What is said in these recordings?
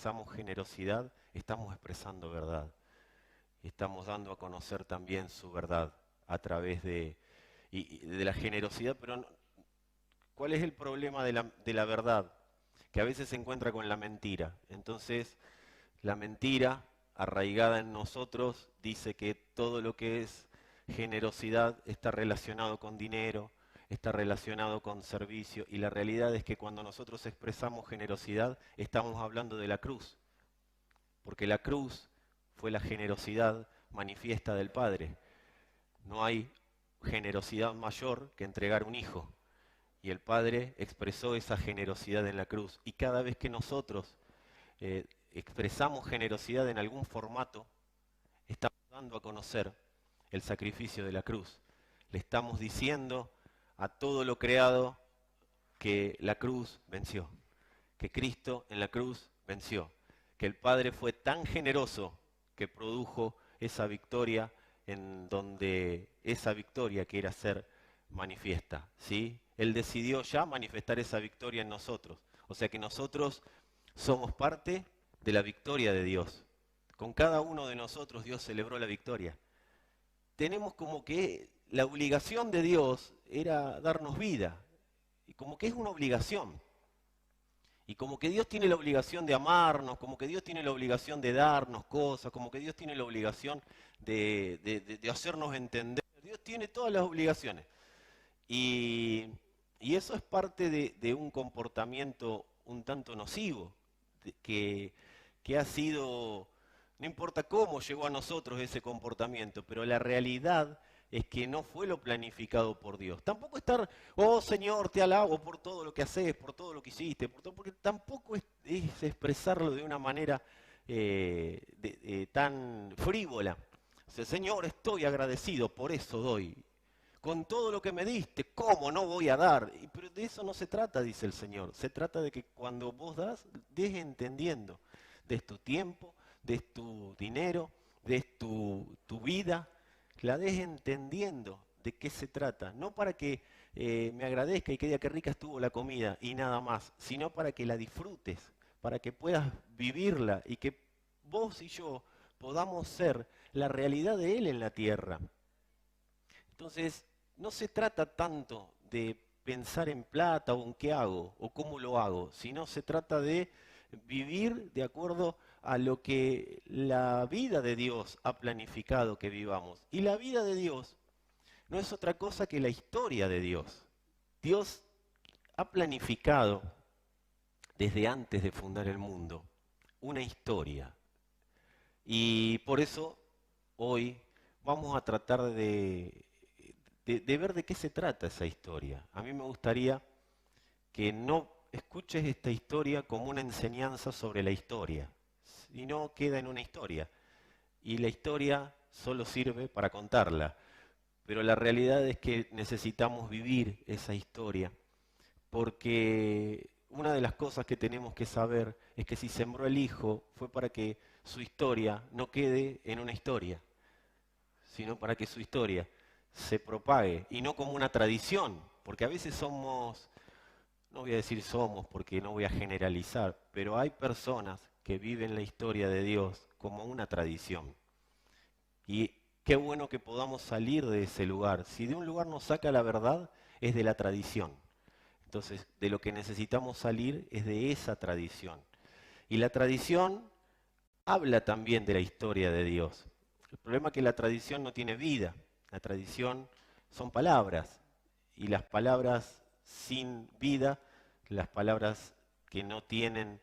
expresamos generosidad, estamos expresando verdad. Estamos dando a conocer también su verdad a través de la generosidad. Pero ¿cuál es el problema de la verdad? Que a veces se encuentra con la mentira. Entonces, la mentira arraigada en nosotros dice que todo lo que es generosidad está relacionado con dinero, está relacionado con servicio, y la realidad es que cuando nosotros expresamos generosidad estamos hablando de la cruz, porque la cruz fue la generosidad manifiesta del Padre. No hay generosidad mayor que entregar un hijo, y el Padre expresó esa generosidad en la cruz, y cada vez que nosotros expresamos generosidad en algún formato, estamos dando a conocer el sacrificio de la cruz. Le estamos diciendo a todo lo creado que la cruz venció, que Cristo en la cruz venció, que el Padre fue tan generoso que produjo esa victoria, en donde esa victoria quiera ser manifiesta, ¿sí? Él decidió ya manifestar esa victoria en nosotros. O sea que nosotros somos parte de la victoria de Dios. Con cada uno de nosotros Dios celebró la victoria. Tenemos como que la obligación de Dios era darnos vida, y como que es una obligación. Y como que Dios tiene la obligación de amarnos, como que Dios tiene la obligación de darnos cosas, como que Dios tiene la obligación de hacernos entender. Dios tiene todas las obligaciones. Y eso es parte de un comportamiento un tanto nocivo, que ha sido, no importa cómo llegó a nosotros ese comportamiento, pero la realidad es que no fue lo planificado por Dios. Tampoco estar, oh Señor, te alabo por todo lo que haces, por todo lo que hiciste, porque tampoco es expresarlo de una manera tan frívola. O sea, Señor, estoy agradecido, por eso doy. Con todo lo que me diste, ¿cómo no voy a dar? Pero de eso no se trata, dice el Señor. Se trata de que cuando vos das, des entendiendo. Des tu tiempo, des tu dinero, des tu vida, la des entendiendo de qué se trata. No para que me agradezca y que diga qué rica estuvo la comida y nada más, sino para que la disfrutes, para que puedas vivirla y que vos y yo podamos ser la realidad de Él en la tierra. Entonces, no se trata tanto de pensar en plata o en qué hago o cómo lo hago, sino se trata de vivir de acuerdo a lo que la vida de Dios ha planificado que vivamos. Y la vida de Dios no es otra cosa que la historia de Dios. Dios ha planificado desde antes de fundar el mundo una historia. Y por eso hoy vamos a tratar de ver de qué se trata esa historia. A mí me gustaría que no escuches esta historia como una enseñanza sobre la historia, sino queda en una historia. Y la historia solo sirve para contarla, pero la realidad es que necesitamos vivir esa historia, porque una de las cosas que tenemos que saber es que si sembró el Hijo fue para que su historia no quede en una historia, sino para que su historia se propague, y no como una tradición, porque a veces somos, no voy a decir somos porque no voy a generalizar, pero hay personas que viven la historia de Dios como una tradición. Y qué bueno que podamos salir de ese lugar. Si de un lugar nos saca la verdad, es de la tradición. Entonces, de lo que necesitamos salir es de esa tradición. Y la tradición habla también de la historia de Dios. El problema es que la tradición no tiene vida. La tradición son palabras, y las palabras sin vida, las palabras que no tienen,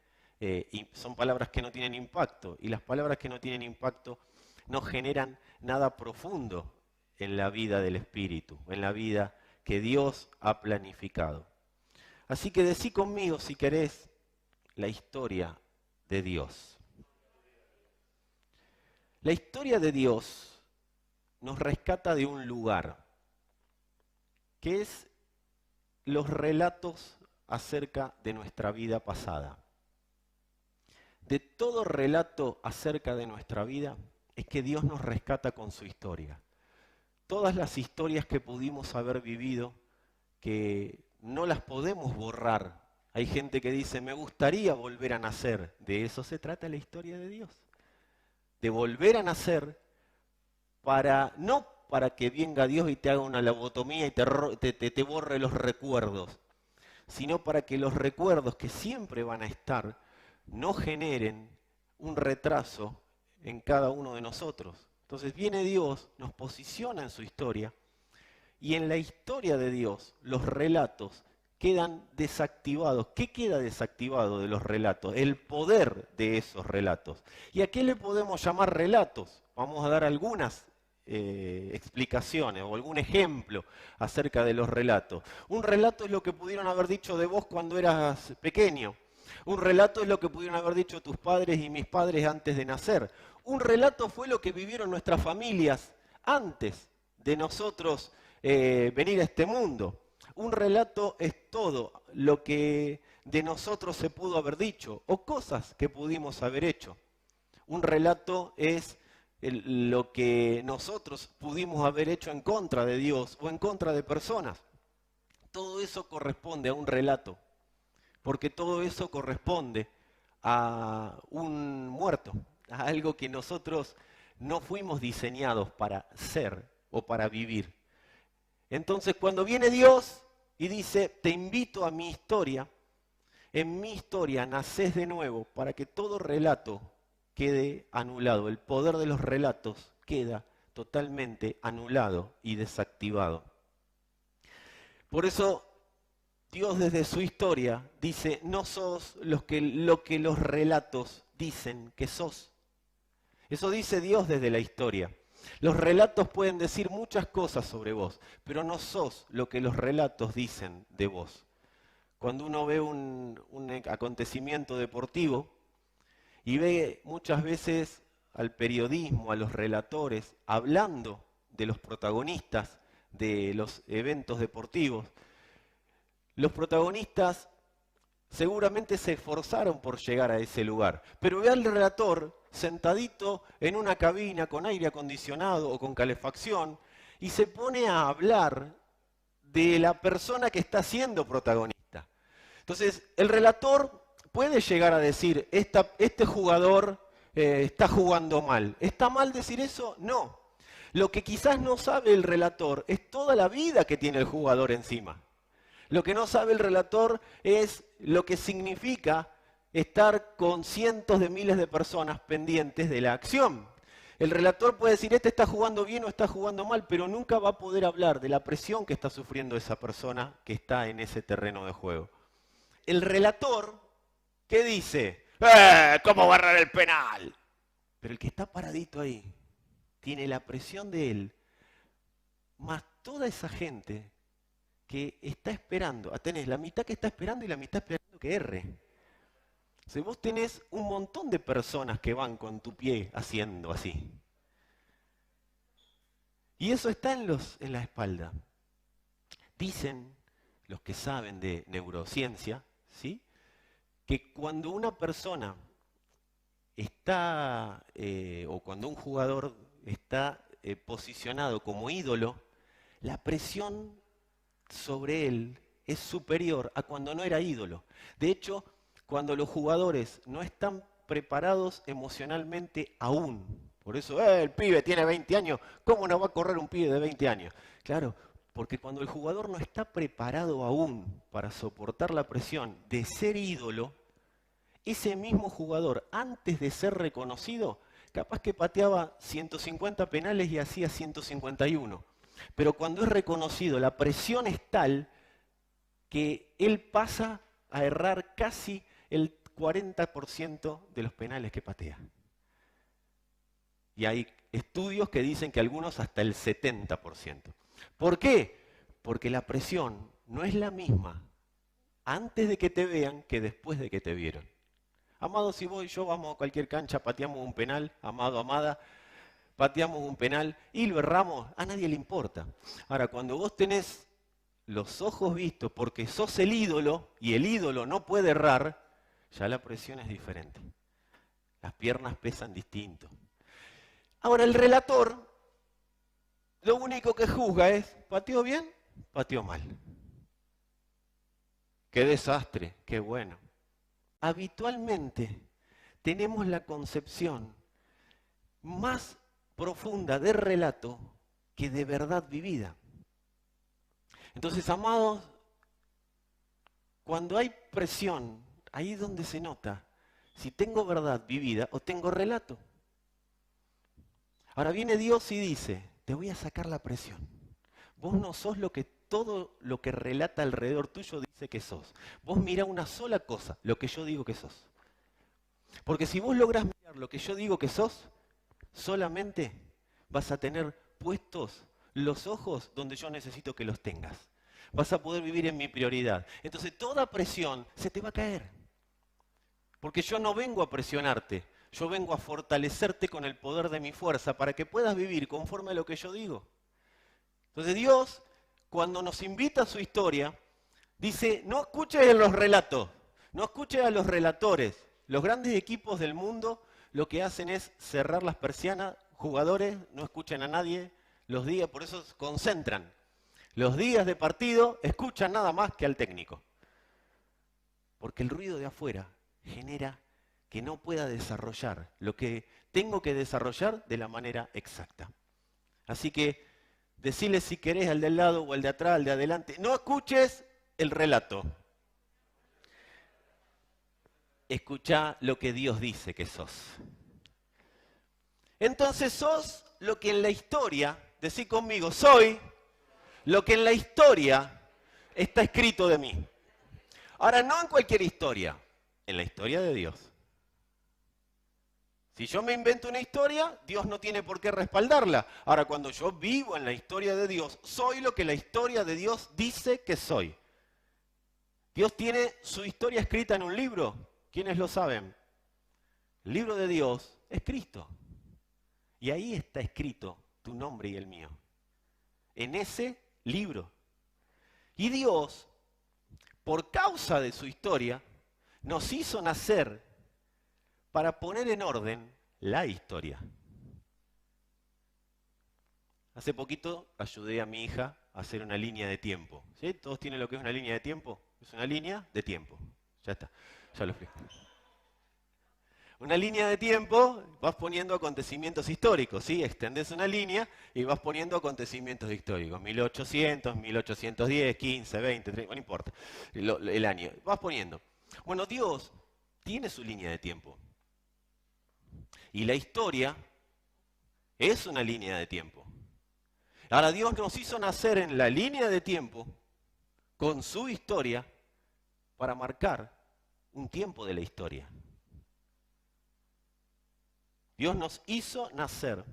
son palabras que no tienen impacto, y las palabras que no tienen impacto no generan nada profundo en la vida del Espíritu, en la vida que Dios ha planificado. Así que decí conmigo, si querés, la historia de Dios. La historia de Dios nos rescata de un lugar, que es los relatos acerca de nuestra vida pasada. De todo relato acerca de nuestra vida es que Dios nos rescata con su historia. Todas las historias que pudimos haber vivido, que no las podemos borrar Hay gente que dice, me gustaría volver a nacer. De eso se trata la historia de Dios. De volver a nacer no para que venga Dios y te haga una lobotomía y te borre los recuerdos, sino para que los recuerdos que siempre van a estar no generen un retraso en cada uno de nosotros. Entonces viene Dios, nos posiciona en su historia, y en la historia de Dios los relatos quedan desactivados. ¿Qué queda desactivado de los relatos? El poder de esos relatos. ¿Y a qué le podemos llamar relatos? Vamos a dar algunas explicaciones o algún ejemplo acerca de los relatos. Un relato es lo que pudieron haber dicho de vos cuando eras pequeño. Un relato es lo que pudieron haber dicho tus padres y mis padres antes de nacer. Un relato fue lo que vivieron nuestras familias antes de nosotros venir a este mundo. Un relato es todo lo que de nosotros se pudo haber dicho o cosas que pudimos haber hecho. Un relato es lo que nosotros pudimos haber hecho en contra de Dios o en contra de personas. Todo eso corresponde a un relato, porque todo eso corresponde a un muerto, a algo que nosotros no fuimos diseñados para ser o para vivir. Entonces, cuando viene Dios y dice, te invito a mi historia, en mi historia nacés de nuevo para que todo relato quede anulado. El poder de los relatos queda totalmente anulado y desactivado. Por eso Dios desde su historia dice, no sos lo que los relatos dicen que sos. Eso dice Dios desde la historia. Los relatos pueden decir muchas cosas sobre vos, pero no sos lo que los relatos dicen de vos. Cuando uno ve un acontecimiento deportivo y ve muchas veces al periodismo, a los relatores, hablando de los protagonistas de los eventos deportivos, los protagonistas seguramente se esforzaron por llegar a ese lugar, pero ve al relator sentadito en una cabina con aire acondicionado o con calefacción y se pone a hablar de la persona que está siendo protagonista. Entonces, el relator puede llegar a decir, este jugador está jugando mal. ¿Está mal decir eso? No. Lo que quizás no sabe el relator es toda la vida que tiene el jugador encima. Lo que no sabe el relator es lo que significa estar con cientos de miles de personas pendientes de la acción. El relator puede decir, este está jugando bien o está jugando mal, pero nunca va a poder hablar de la presión que está sufriendo esa persona que está en ese terreno de juego. El relator, ¿qué dice? ¿Cómo va a errar el penal? Pero el que está paradito ahí tiene la presión de él, más toda esa gente que está esperando. Tenés la mitad que está esperando y la mitad esperando que erre. Si vos tenés un montón de personas que van con tu pie haciendo así. Y eso está en la espalda. Dicen los que saben de neurociencia, ¿sí?, que cuando una persona está, o cuando un jugador está posicionado como ídolo, la presión sobre él es superior a cuando no era ídolo. De hecho, cuando los jugadores no están preparados emocionalmente aún, por eso, el pibe tiene 20 años, ¿cómo no va a correr un pibe de 20 años? Claro, porque cuando el jugador no está preparado aún para soportar la presión de ser ídolo, ese mismo jugador, antes de ser reconocido, capaz que pateaba 150 penales y hacía 151. Pero cuando es reconocido, la presión es tal que él pasa a errar casi el 40% de los penales que patea. Y hay estudios que dicen que algunos hasta el 70%. ¿Por qué? Porque la presión no es la misma antes de que te vean que después de que te vieron. Amado, si vos y yo vamos a cualquier cancha, pateamos un penal, amado, amada, pateamos un penal y lo erramos, a nadie le importa. Ahora, cuando vos tenés los ojos vistos porque sos el ídolo y el ídolo no puede errar, ya la presión es diferente. Las piernas pesan distinto. Ahora, el relator lo único que juzga es, ¿pateó bien? ¿Pateó mal? qué desastre, qué bueno. Habitualmente tenemos la concepción más profunda de relato que de verdad vivida. Entonces, amados, cuando hay presión, ahí es donde se nota si tengo verdad vivida o tengo relato. Ahora viene Dios y dice, te voy a sacar la presión. Vos no sos lo que todo lo que relata alrededor tuyo dice que sos. Vos mirá una sola cosa, lo que yo digo que sos. Porque si vos lográs mirar lo que yo digo que sos, solamente vas a tener puestos los ojos donde yo necesito que los tengas. Vas a poder vivir en mi prioridad. Entonces toda presión se te va a caer. Porque yo no vengo a presionarte, yo vengo a fortalecerte con el poder de mi fuerza para que puedas vivir conforme a lo que yo digo. Entonces Dios, cuando nos invita a su historia, dice, no escuches los relatos, no escuches a los relatores. Los grandes equipos del mundo lo que hacen es cerrar las persianas, jugadores no escuchan a nadie, los días, por eso se concentran. Los días de partido escuchan nada más que al técnico. Porque el ruido de afuera genera que no pueda desarrollar lo que tengo que desarrollar de la manera exacta. Así que decirle si querés al del lado o al de atrás, al de adelante, no escuches el relato. Escuchá lo que Dios dice que sos. Entonces sos lo que en la historia, decí conmigo, soy lo que en la historia está escrito de mí. Ahora, no en cualquier historia, en la historia de Dios. Si yo me invento una historia, Dios no tiene por qué respaldarla. Ahora, cuando yo vivo en la historia de Dios, soy lo que la historia de Dios dice que soy. Dios tiene su historia escrita en un libro. ¿Quiénes lo saben? El libro de Dios es Cristo. Y ahí está escrito tu nombre y el mío. En ese libro. Y Dios, por causa de su historia, nos hizo nacer para poner en orden la historia. Hace poquito ayudé a mi hija a hacer una línea de tiempo. ¿Sí? ¿Todos tienen lo que es una línea de tiempo? Es una línea de tiempo. Ya está, ya lo explico. Una línea de tiempo, vas poniendo acontecimientos históricos, ¿sí? Extendés una línea y vas poniendo acontecimientos históricos. 1800, 1810, 15, 20, 30, no importa el año. Vas poniendo. Bueno, Dios tiene su línea de tiempo. Y la historia es una línea de tiempo. Ahora Dios nos hizo nacer en la línea de tiempo con su historia para marcar un tiempo de la historia. Dios nos hizo nacer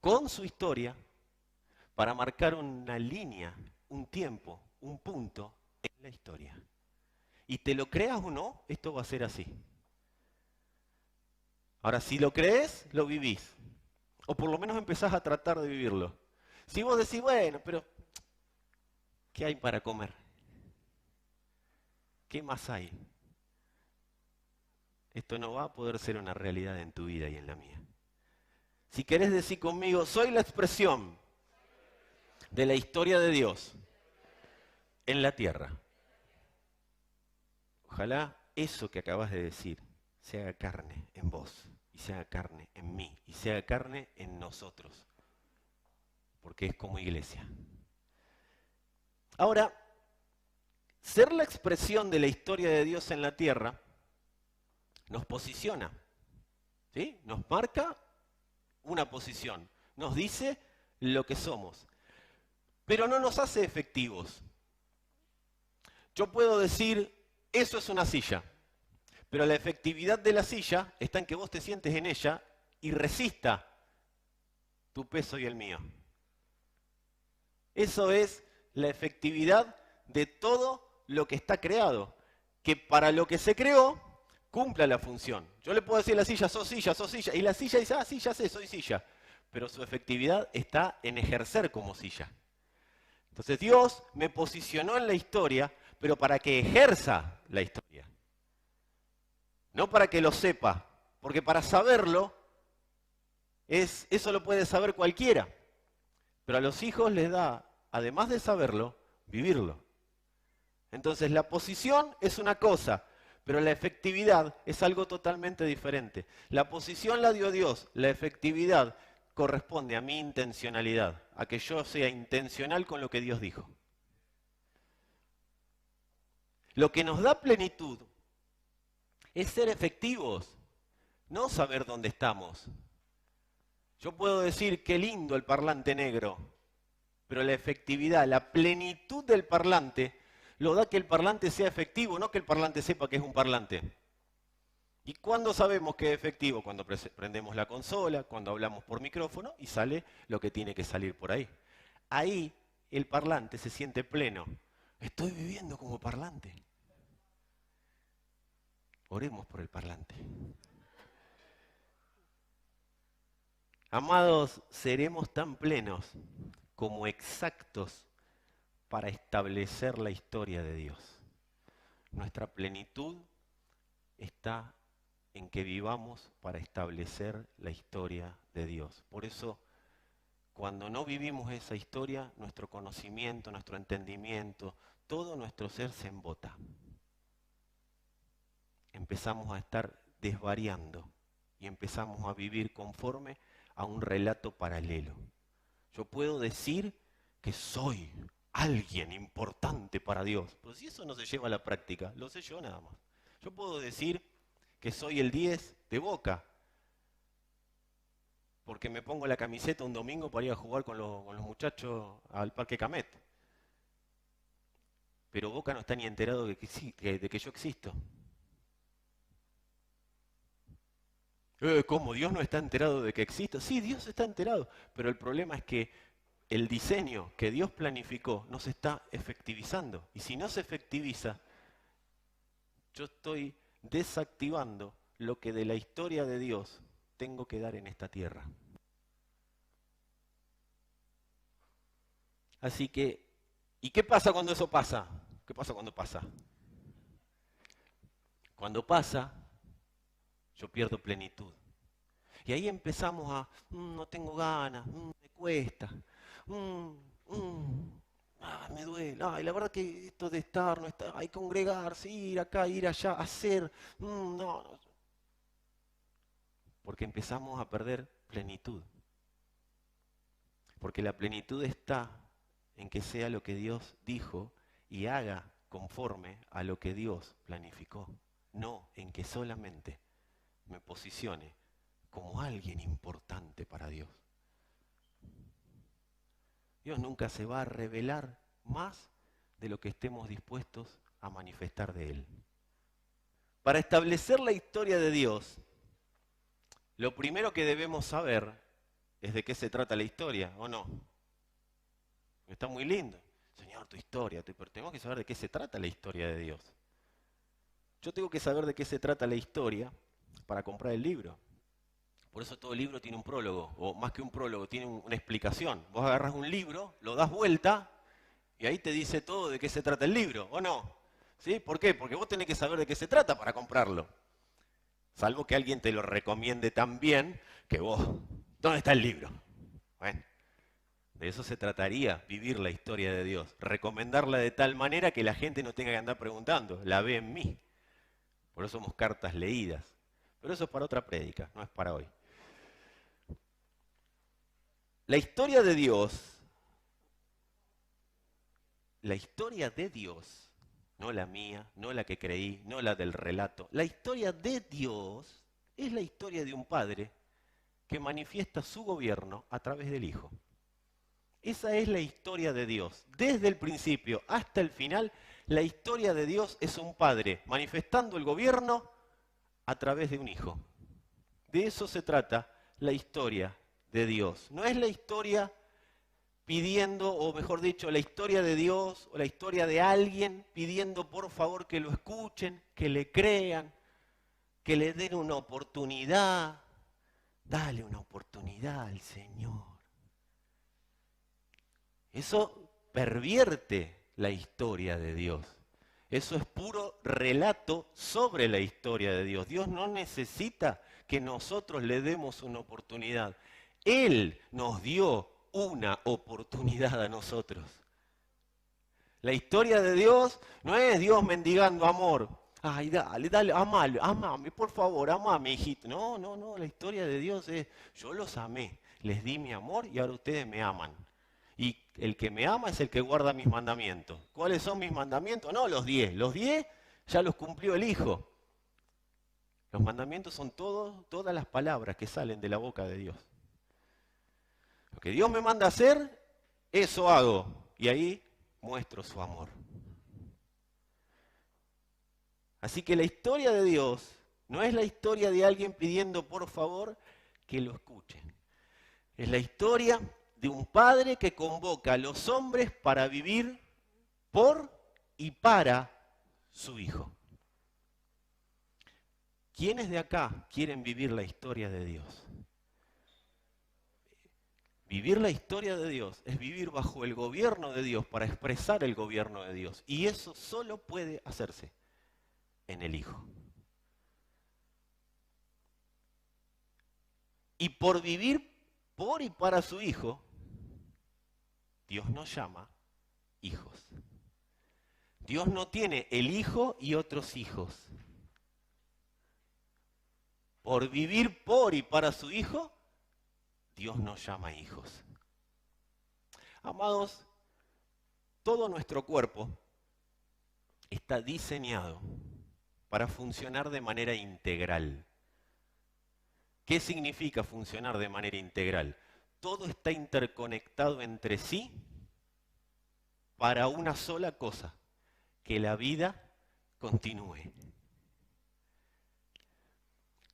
con su historia para marcar una línea, un tiempo, un punto en la historia. Y te lo creas o no, esto va a ser así. Ahora, si lo crees, lo vivís. O por lo menos empezás a tratar de vivirlo. Si vos decís, bueno, pero ¿qué hay para comer? ¿Qué más hay? Esto no va a poder ser una realidad en tu vida y en la mía. Si querés decir conmigo, soy la expresión de la historia de Dios en la tierra. Ojalá eso que acabas de decir se haga carne en vos, y se haga carne en mí, y se haga carne en nosotros, porque es como iglesia. Ahora, ser la expresión de la historia de Dios en la tierra nos posiciona, ¿sí? Nos marca una posición, nos dice lo que somos, pero no nos hace efectivos. Yo puedo decir, eso es una silla, pero la efectividad de la silla está en que vos te sientes en ella y resista tu peso y el mío. Eso es la efectividad de todo lo que está creado, que para lo que se creó, cumpla la función. Yo le puedo decir a la silla, sos silla, y la silla dice, sí, ya sé, soy silla. Pero su efectividad está en ejercer como silla. Entonces Dios me posicionó en la historia, pero para que ejerza la historia. No para que lo sepa, porque para saberlo, eso lo puede saber cualquiera. Pero a los hijos les da, además de saberlo, vivirlo. Entonces la posición es una cosa, pero la efectividad es algo totalmente diferente. La posición la dio Dios, la efectividad corresponde a mi intencionalidad, a que yo sea intencional con lo que Dios dijo. Lo que nos da plenitud es ser efectivos, no saber dónde estamos. Yo puedo decir qué lindo el parlante negro, pero la efectividad, la plenitud del parlante, lo da que el parlante sea efectivo, no que el parlante sepa que es un parlante. ¿Y cuándo sabemos que es efectivo? Cuando prendemos la consola, cuando hablamos por micrófono y sale lo que tiene que salir por ahí. Ahí el parlante se siente pleno. Estoy viviendo como parlante. Oremos por el parlante. Amados, seremos tan plenos como exactos para establecer la historia de Dios. Nuestra plenitud está en que vivamos para establecer la historia de Dios. Por eso, cuando no vivimos esa historia, nuestro conocimiento, nuestro entendimiento, todo nuestro ser se embota. Empezamos a estar desvariando y empezamos a vivir conforme a un relato paralelo. Yo puedo decir que soy alguien importante para Dios, pero si eso no se lleva a la práctica, lo sé yo nada más. Yo puedo decir que soy el 10 de Boca, porque me pongo la camiseta un domingo para ir a jugar con los muchachos al Parque Camet. Pero Boca no está ni enterado de que yo existo. ¿Cómo? ¿Dios no está enterado de que existo? Sí, Dios está enterado, pero el problema es que el diseño que Dios planificó no se está efectivizando. Y si no se efectiviza, yo estoy desactivando lo que de la historia de Dios tengo que dar en esta tierra. Así que, ¿y qué pasa cuando eso pasa? ¿Qué pasa cuando pasa? Cuando pasa, yo pierdo plenitud. Y ahí empezamos a, no tengo ganas, me cuesta, me duele, ay, la verdad que esto de estar, no estar, hay que congregarse, ir acá, ir allá, hacer, no. Porque empezamos a perder plenitud. Porque la plenitud está en que sea lo que Dios dijo y haga conforme a lo que Dios planificó. No en que solamente me posicione como alguien importante para Dios. Dios nunca se va a revelar más de lo que estemos dispuestos a manifestar de Él. Para establecer la historia de Dios, lo primero que debemos saber es de qué se trata la historia, ¿o no? Está muy lindo. Señor, tu historia, pero tenemos que saber de qué se trata la historia de Dios. Yo tengo que saber de qué se trata la historia para comprar el libro. Por eso todo libro tiene un prólogo, o más que un prólogo, tiene una explicación. Vos agarras un libro, lo das vuelta, y ahí te dice todo de qué se trata el libro, ¿o no? ¿Sí? ¿Por qué? Porque vos tenés que saber de qué se trata para comprarlo. Salvo que alguien te lo recomiende tan bien que vos, ¿dónde está el libro? Bueno, de eso se trataría, vivir la historia de Dios. Recomendarla de tal manera que la gente no tenga que andar preguntando, la ve en mí. Por eso somos cartas leídas. Pero eso es para otra prédica, no es para hoy. La historia de Dios, no la mía, no la que creí, no la del relato, la historia de Dios es la historia de un padre que manifiesta su gobierno a través del Hijo. Esa es la historia de Dios. Desde el principio hasta el final, la historia de Dios es un padre manifestando el gobierno a través de un hijo. De eso se trata la historia de Dios. No es la historia pidiendo, o mejor dicho, la historia de Dios o la historia de alguien pidiendo por favor que lo escuchen, que le crean, que le den una oportunidad. Dale una oportunidad al Señor. Eso pervierte la historia de Dios. Eso es puro relato sobre la historia de Dios. Dios no necesita que nosotros le demos una oportunidad. Él nos dio una oportunidad a nosotros. La historia de Dios no es Dios mendigando amor. Ay, dale, dale, amame, por favor, amame, hijito. No, no, no, la historia de Dios es, yo los amé, les di mi amor y ahora ustedes me aman. Y el que me ama es el que guarda mis mandamientos. ¿Cuáles son mis mandamientos? No, los 10. Los 10 ya los cumplió el Hijo. Los mandamientos son todas las palabras que salen de la boca de Dios. Lo que Dios me manda a hacer, eso hago. Y ahí muestro su amor. Así que la historia de Dios no es la historia de alguien pidiendo por favor que lo escuchen. Es la historia de un padre que convoca a los hombres para vivir por y para su hijo. ¿Quiénes de acá quieren vivir la historia de Dios? Vivir la historia de Dios es vivir bajo el gobierno de Dios para expresar el gobierno de Dios. Y eso solo puede hacerse en el Hijo. Y por vivir por y para su Hijo, Dios nos llama hijos. Dios no tiene el Hijo y otros hijos. Por vivir por y para su Hijo, Dios nos llama hijos. Amados, todo nuestro cuerpo está diseñado para funcionar de manera integral. ¿Qué significa funcionar de manera integral? Todo está interconectado entre sí para una sola cosa, que la vida continúe.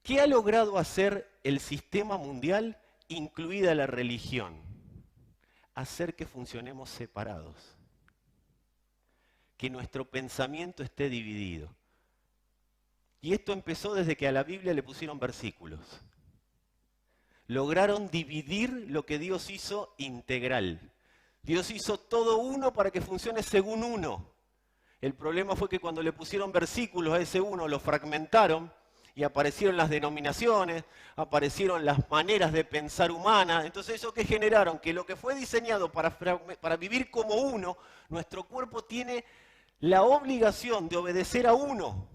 ¿Qué ha logrado hacer el sistema mundial, incluida la religión? Hacer que funcionemos separados, que nuestro pensamiento esté dividido. Y esto empezó desde que a la Biblia le pusieron versículos. Lograron dividir lo que Dios hizo integral. Dios hizo todo uno para que funcione según uno. El problema fue que cuando le pusieron versículos a ese uno, lo fragmentaron y aparecieron las denominaciones, aparecieron las maneras de pensar humanas. Entonces, ¿eso qué generaron? Que lo que fue diseñado para vivir como uno, nuestro cuerpo tiene la obligación de obedecer a uno.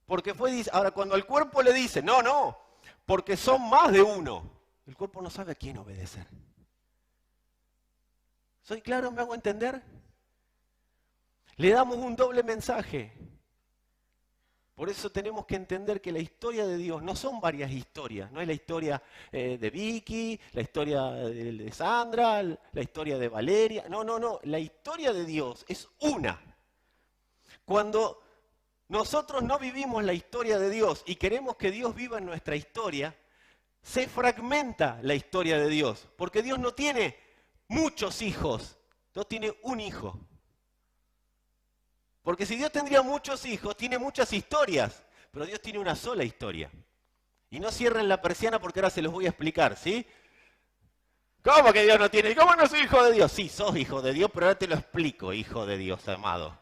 Porque ahora, cuando al cuerpo le dice, no, no, porque son más de uno, el cuerpo no sabe a quién obedecer. ¿Soy claro? ¿Me hago entender? Le damos un doble mensaje. Por eso tenemos que entender que la historia de Dios no son varias historias. No es la historia de Vicky, la historia de Sandra, la historia de Valeria. No, no, no. La historia de Dios es una. Cuando nosotros no vivimos la historia de Dios y queremos que Dios viva en nuestra historia, se fragmenta la historia de Dios. Porque Dios no tiene muchos hijos, Dios tiene un hijo. Porque si Dios tendría muchos hijos, tiene muchas historias, pero Dios tiene una sola historia. Y no cierren la persiana porque ahora se los voy a explicar, ¿sí? ¿Cómo que Dios no tiene? ¿Cómo no soy hijo de Dios? Sí, sos hijo de Dios, pero ahora te lo explico, hijo de Dios, amado.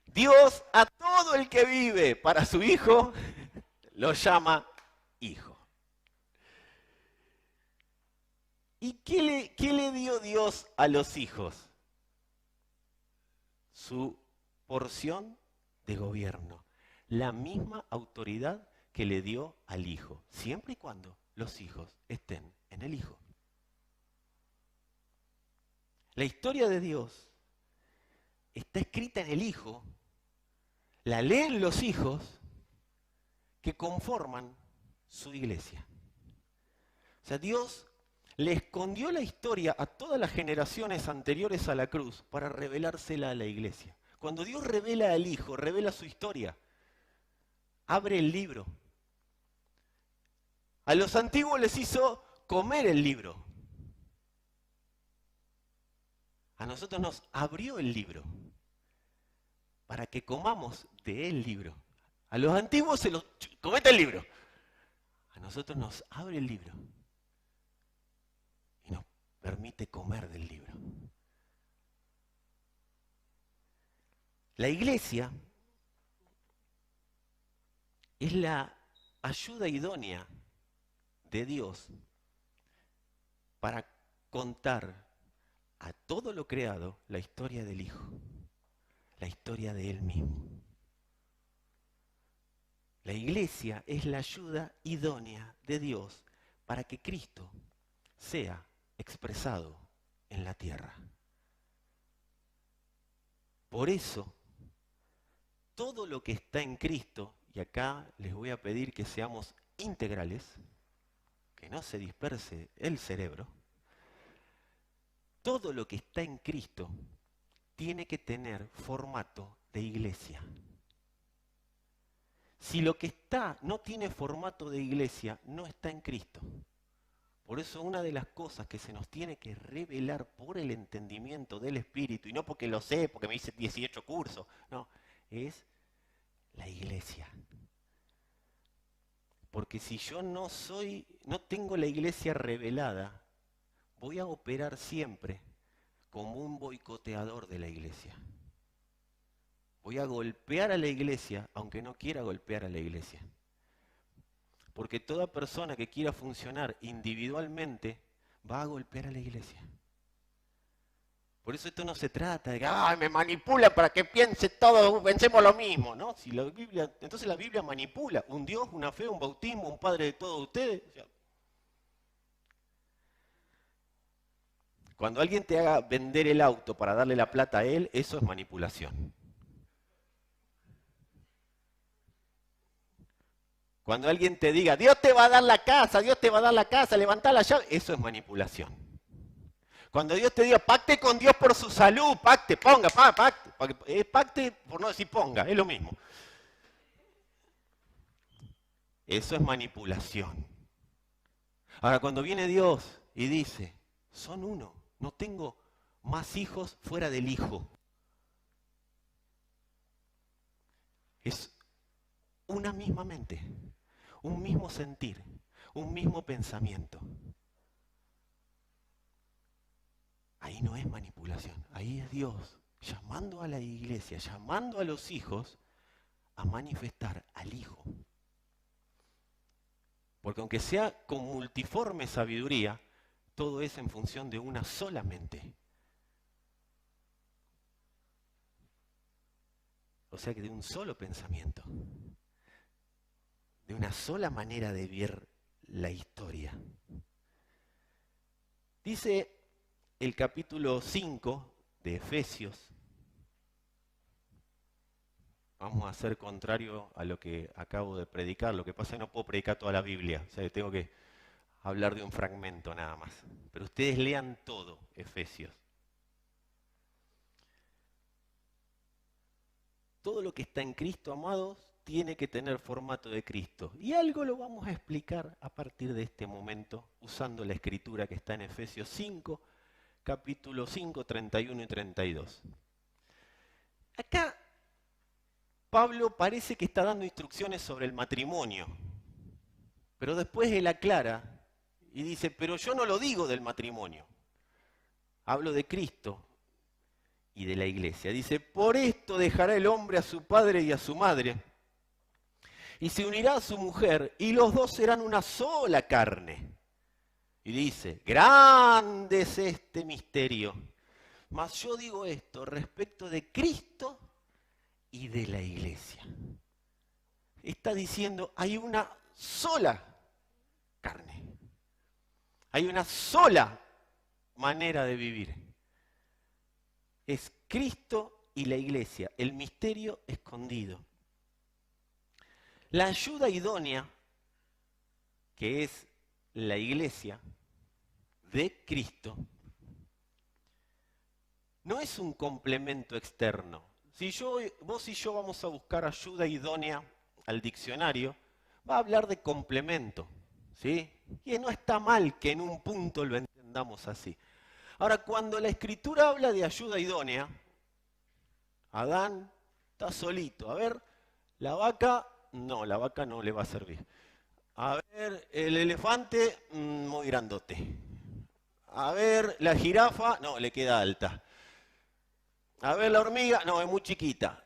Dios a todo el que vive para su hijo, lo llama hijo. ¿Y qué le dio Dios a los hijos? Su porción de gobierno, la misma autoridad que le dio al hijo, siempre y cuando los hijos estén en el hijo. La historia de Dios está escrita en el hijo, la leen los hijos que conforman su iglesia. O sea, Dios le escondió la historia a todas las generaciones anteriores a la cruz para revelársela a la iglesia. Cuando Dios revela al Hijo, revela su historia, abre el libro. A los antiguos les hizo comer el libro. A nosotros nos abrió el libro para que comamos del libro. A los antiguos se los comete el libro. A nosotros nos abre el libro y nos permite comer del libro. La iglesia es la ayuda idónea de Dios para contar a todo lo creado la historia del Hijo, la historia de Él mismo. La iglesia es la ayuda idónea de Dios para que Cristo sea expresado en la tierra. Por eso, todo lo que está en Cristo, y acá les voy a pedir que seamos integrales, que no se disperse el cerebro, todo lo que está en Cristo tiene que tener formato de iglesia. Si lo que está no tiene formato de iglesia, no está en Cristo. Por eso una de las cosas que se nos tiene que revelar por el entendimiento del Espíritu, y no porque lo sé, porque me hice 18 cursos, no, es la iglesia. Porque si yo no tengo la iglesia revelada, voy a operar siempre como un boicoteador de la iglesia. Voy a golpear a la iglesia, aunque no quiera golpear a la iglesia. Porque toda persona que quiera funcionar individualmente va a golpear a la iglesia. Por eso esto no se trata de que me manipula para que piense todo, pensemos lo mismo, ¿no? Si la Biblia, entonces la Biblia manipula un Dios, una fe, un bautismo, un Padre de todos ustedes. O sea, cuando alguien te haga vender el auto para darle la plata a él, eso es manipulación. Cuando alguien te diga, Dios te va a dar la casa, Dios te va a dar la casa, levantá la llave, eso es manipulación. Cuando Dios te diga, pacte con Dios por su salud, pacte, pacte, pacte por no decir ponga, es lo mismo. Eso es manipulación. Ahora, cuando viene Dios y dice, son uno, no tengo más hijos fuera del Hijo. Es una misma mente, un mismo sentir, un mismo pensamiento. Ahí no es manipulación, ahí es Dios llamando a la iglesia, llamando a los hijos a manifestar al Hijo. Porque aunque sea con multiforme sabiduría, todo es en función de una sola mente. O sea que de un solo pensamiento, de una sola manera de ver la historia. Dice el capítulo 5 de Efesios, vamos a hacer contrario a lo que acabo de predicar, lo que pasa es que no puedo predicar toda la Biblia, o sea que tengo que hablar de un fragmento nada más. Pero ustedes lean todo, Efesios. Todo lo que está en Cristo, amados, tiene que tener formato de Cristo. Y algo lo vamos a explicar a partir de este momento, usando la escritura que está en Efesios 5, capítulo 5, 31 y 32. Acá Pablo parece que está dando instrucciones sobre el matrimonio, pero después él aclara y dice, pero yo no lo digo del matrimonio, hablo de Cristo y de la iglesia. Dice, por esto dejará el hombre a su padre y a su madre, y se unirá a su mujer, y los dos serán una sola carne. Y dice, grande es este misterio, mas yo digo esto respecto de Cristo y de la iglesia. Está diciendo, hay una sola carne, hay una sola manera de vivir. Es Cristo y la iglesia, el misterio escondido. La ayuda idónea, que es la iglesia de Cristo, no es un complemento externo. Si vos y yo vamos a buscar ayuda idónea al diccionario, va a hablar de complemento, ¿sí? Y no está mal que en un punto lo entendamos así. Ahora, cuando la Escritura habla de ayuda idónea, Adán está solito. A ver, la vaca no le va a servir. A ver, el elefante, muy grandote. A ver, la jirafa, no, le queda alta. A ver, la hormiga, no, es muy chiquita.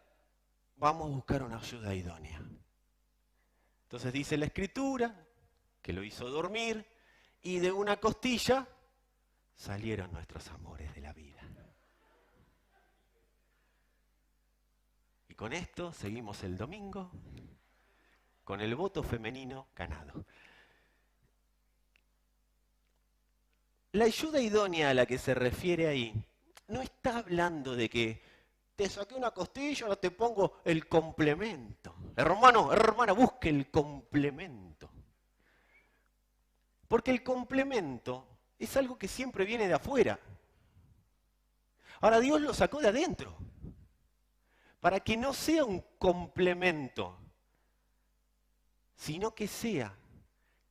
Vamos a buscar una ayuda idónea. Entonces dice la Escritura que lo hizo dormir y de una costilla salieron nuestros amores de la vida. Y con esto seguimos el domingo con el voto femenino ganado. La ayuda idónea a la que se refiere ahí no está hablando de que te saqué una costilla, ahora te pongo el complemento. Hermano, hermana, busque el complemento. Porque el complemento es algo que siempre viene de afuera. Ahora Dios lo sacó de adentro, para que no sea un complemento, sino que sea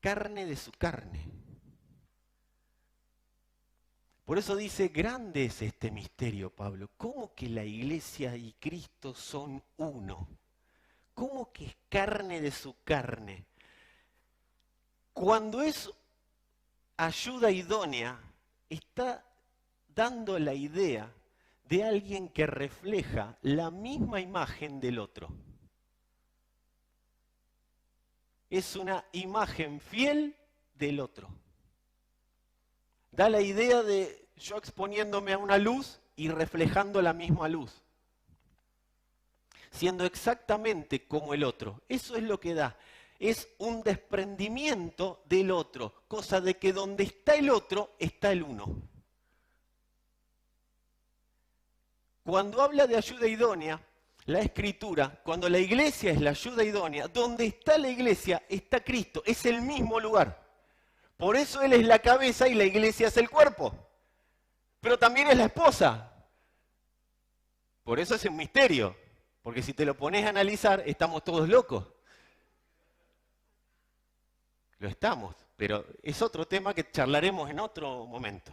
carne de su carne. Por eso dice, grande es este misterio, Pablo. ¿Cómo que la iglesia y Cristo son uno? ¿Cómo que es carne de su carne? Cuando es ayuda idónea, está dando la idea de alguien que refleja la misma imagen del otro. Es una imagen fiel del otro. Da la idea de yo exponiéndome a una luz y reflejando la misma luz. Siendo exactamente como el otro. Eso es lo que da. Es un desprendimiento del otro. Cosa de que donde está el otro, está el uno. Cuando habla de ayuda idónea, la Escritura, cuando la iglesia es la ayuda idónea, donde está la iglesia, está Cristo. Es el mismo lugar. Por eso Él es la cabeza y la iglesia es el cuerpo. Pero también es la esposa. Por eso es un misterio. Porque si te lo pones a analizar, estamos todos locos. Lo estamos, pero es otro tema que charlaremos en otro momento.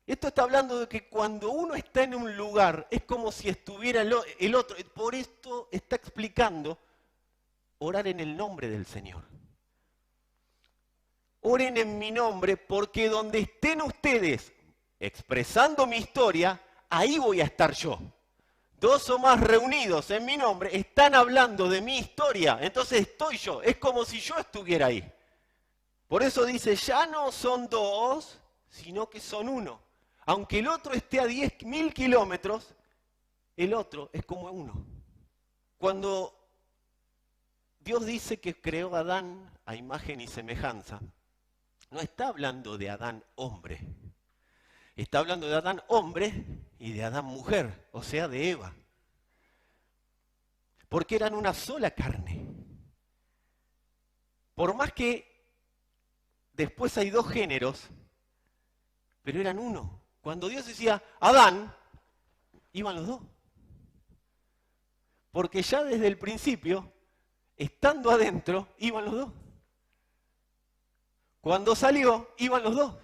Esto está hablando de que cuando uno está en un lugar, es como si estuviera el otro. Por esto está explicando orar en el nombre del Señor. Oren en mi nombre, porque donde estén ustedes expresando mi historia, ahí voy a estar yo. 2 o más reunidos en mi nombre están hablando de mi historia, entonces estoy yo. Es como si yo estuviera ahí. Por eso dice, ya no son 2, sino que son 1. Aunque el otro esté a 10.000 kilómetros, el otro es como 1. Cuando Dios dice que creó a Adán a imagen y semejanza, no está hablando de Adán hombre. Está hablando de Adán hombre y de Adán mujer, o sea, de Eva. Porque eran una sola carne. Por más que después hay 2 géneros, pero eran uno. Cuando Dios decía Adán, iban los 2. Porque ya desde el principio, estando adentro, iban los 2. Cuando salió, iban los 2.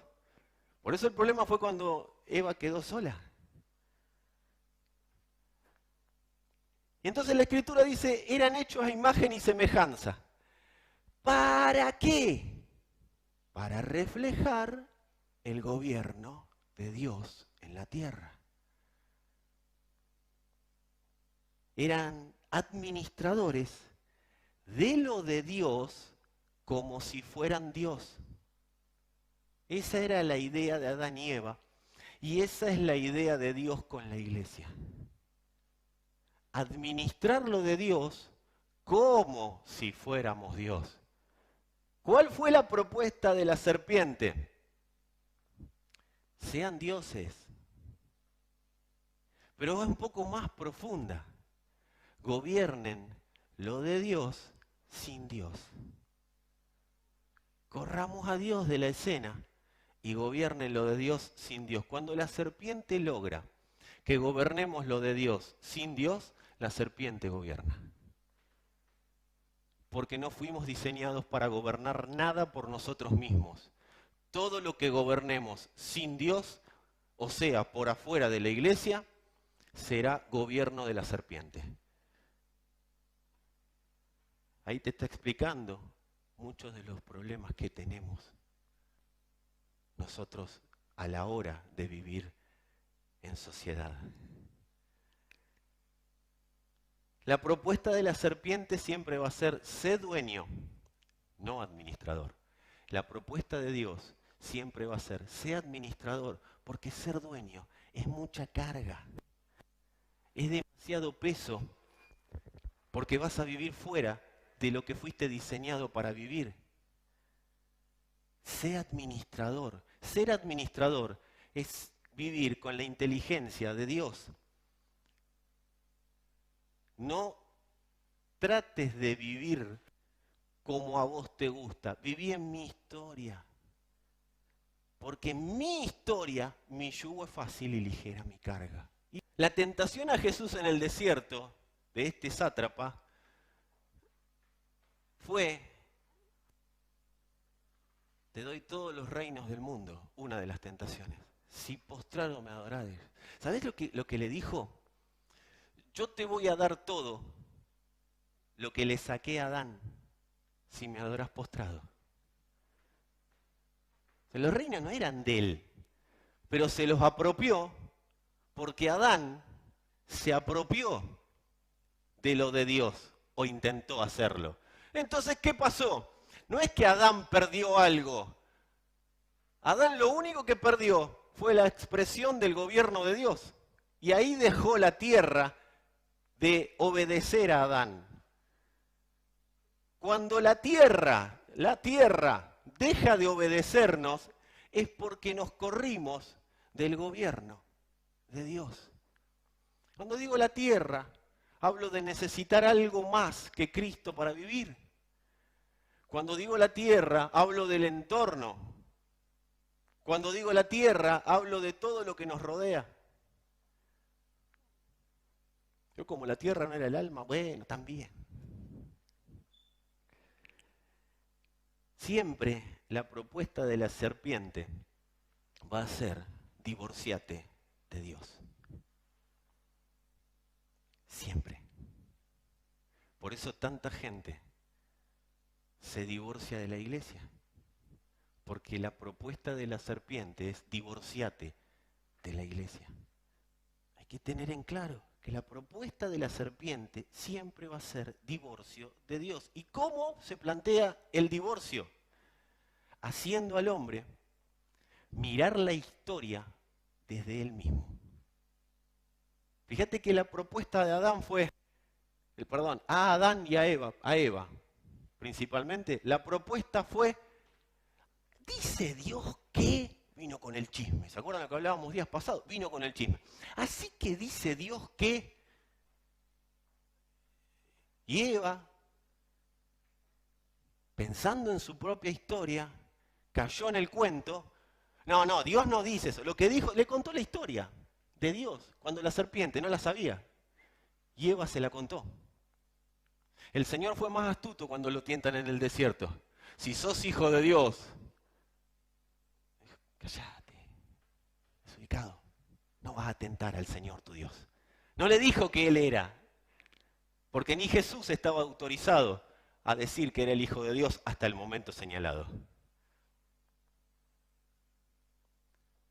Por eso el problema fue cuando Eva quedó sola. Y entonces la Escritura dice, eran hechos a imagen y semejanza. ¿Para qué? Para reflejar el gobierno de Dios en la tierra. Eran administradores de lo de Dios como si fueran Dios. Esa era la idea de Adán y Eva, y esa es la idea de Dios con la iglesia. Administrar lo de Dios como si fuéramos Dios. ¿Cuál fue la propuesta de la serpiente? Sean dioses. Pero es un poco más profunda. Gobiernen lo de Dios sin Dios. Corramos a Dios de la escena y gobiernen lo de Dios sin Dios. Cuando la serpiente logra que gobernemos lo de Dios sin Dios, la serpiente gobierna. Porque no fuimos diseñados para gobernar nada por nosotros mismos. Todo lo que gobernemos sin Dios, o sea, por afuera de la iglesia, será gobierno de la serpiente. Ahí te está explicando muchos de los problemas que tenemos nosotros a la hora de vivir en sociedad. La propuesta de la serpiente siempre va a ser, sé dueño, no administrador. La propuesta de Dios siempre va a ser, sé administrador, porque ser dueño es mucha carga, es demasiado peso, porque vas a vivir fuera de lo que fuiste diseñado para vivir. Sé administrador. Ser administrador es vivir con la inteligencia de Dios. No trates de vivir como a vos te gusta. Viví en mi historia. Porque en mi historia, mi yugo es fácil y ligera mi carga. Y la tentación a Jesús en el desierto, de este sátrapa, fue, te doy todos los reinos del mundo, una de las tentaciones. Si postrado me adorares. ¿Sabés lo que le dijo? Yo te voy a dar todo lo que le saqué a Adán si me adoras postrado. Los reinos no eran de él, pero se los apropió porque Adán se apropió de lo de Dios o intentó hacerlo. Entonces, ¿qué pasó? No es que Adán perdió algo. Adán lo único que perdió fue la expresión del gobierno de Dios. Y ahí dejó la tierra de obedecer a Adán. Cuando la tierra deja de obedecernos, es porque nos corrimos del gobierno de Dios. Cuando digo la tierra, hablo de necesitar algo más que Cristo para vivir. Cuando digo la tierra, hablo del entorno. Cuando digo la tierra, hablo de todo lo que nos rodea. Yo como la tierra no era el alma, bueno, también. Siempre la propuesta de la serpiente va a ser divorciate de Dios. Siempre. Por eso tanta gente se divorcia de la iglesia. Porque la propuesta de la serpiente es divorciate de la iglesia. Hay que tener en claro que la propuesta de la serpiente siempre va a ser divorcio de Dios. ¿Y cómo se plantea el divorcio? Haciendo al hombre mirar la historia desde él mismo. Fíjate que la propuesta de Adán fue, a Adán y a Eva principalmente, la propuesta fue, dice Dios que vino con el chisme. ¿Se acuerdan lo que hablábamos días pasados? Vino con el chisme. Así que dice Dios que, y Eva, pensando en su propia historia, cayó en el cuento. No, Dios no dice eso. Lo que dijo, le contó la historia de Dios, cuando la serpiente no la sabía. Y Eva se la contó. El Señor fue más astuto cuando lo tientan en el desierto. Si sos hijo de Dios, cállate, desubicado. No vas a tentar al Señor tu Dios. No le dijo que Él era, porque ni Jesús estaba autorizado a decir que era el Hijo de Dios hasta el momento señalado.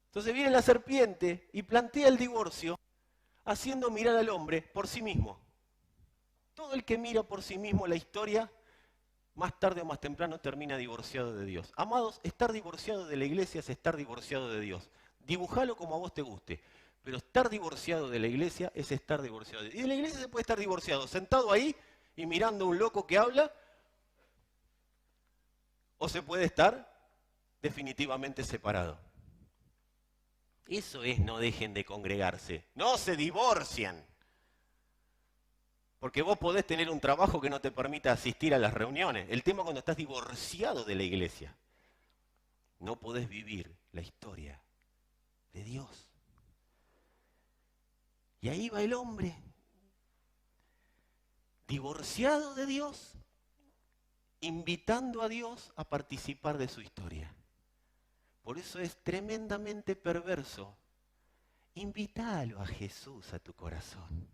Entonces viene la serpiente y plantea el divorcio haciendo mirar al hombre por sí mismo. Todo el que mira por sí mismo la historia, más tarde o más temprano termina divorciado de Dios. Amados, estar divorciado de la iglesia es estar divorciado de Dios. Dibujalo como a vos te guste, pero estar divorciado de la iglesia es estar divorciado de Dios. Y de la iglesia se puede estar divorciado, sentado ahí y mirando a un loco que habla, o se puede estar definitivamente separado. Eso es, no dejen de congregarse, no se divorcian. Porque vos podés tener un trabajo que no te permita asistir a las reuniones. El tema es cuando estás divorciado de la iglesia. No podés vivir la historia de Dios. Y ahí va el hombre, divorciado de Dios, invitando a Dios a participar de su historia. Por eso es tremendamente perverso. Invítalo a Jesús a tu corazón.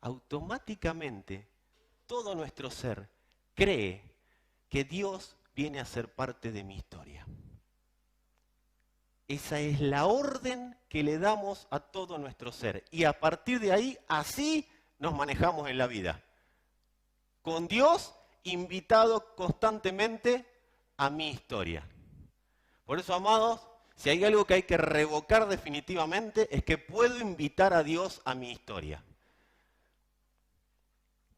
Automáticamente todo nuestro ser cree que Dios viene a ser parte de mi historia. Esa es la orden que le damos a todo nuestro ser. Y a partir de ahí, así nos manejamos en la vida. Con Dios invitado constantemente a mi historia. Por eso, amados, si hay algo que hay que revocar definitivamente es que puedo invitar a Dios a mi historia.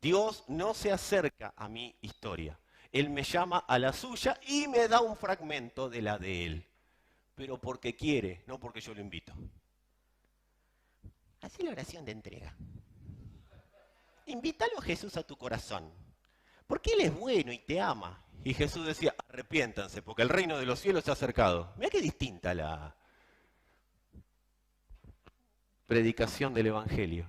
Dios no se acerca a mi historia. Él me llama a la suya y me da un fragmento de la de Él. Pero porque quiere, no porque yo lo invito. Haz la oración de entrega. Invítalo a Jesús a tu corazón. Porque Él es bueno y te ama. Y Jesús decía, arrepiéntanse, porque el reino de los cielos se ha acercado. Mira qué distinta la predicación del Evangelio.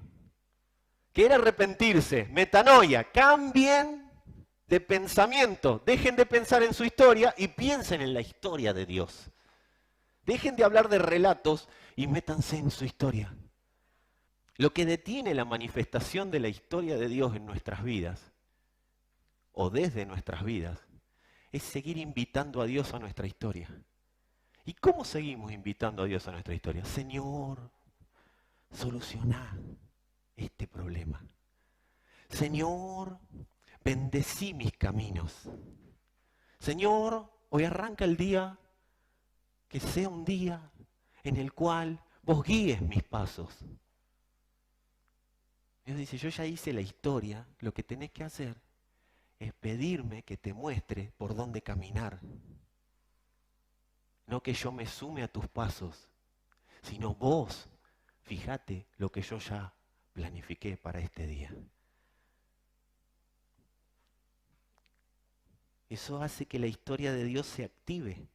Que era arrepentirse, metanoia, cambien de pensamiento, dejen de pensar en su historia y piensen en la historia de Dios. Dejen de hablar de relatos y métanse en su historia. Lo que detiene la manifestación de la historia de Dios en nuestras vidas, o desde nuestras vidas, es seguir invitando a Dios a nuestra historia. ¿Y cómo seguimos invitando a Dios a nuestra historia? Señor, soluciona este problema. Señor, bendecí mis caminos. Señor, hoy arranca el día, que sea un día en el cual vos guíes mis pasos. Dios dice, yo ya hice la historia, lo que tenés que hacer es pedirme que te muestre por dónde caminar. No que yo me sume a tus pasos, sino vos, fíjate lo que yo ya planifiqué para este día. Eso hace que la historia de Dios se active.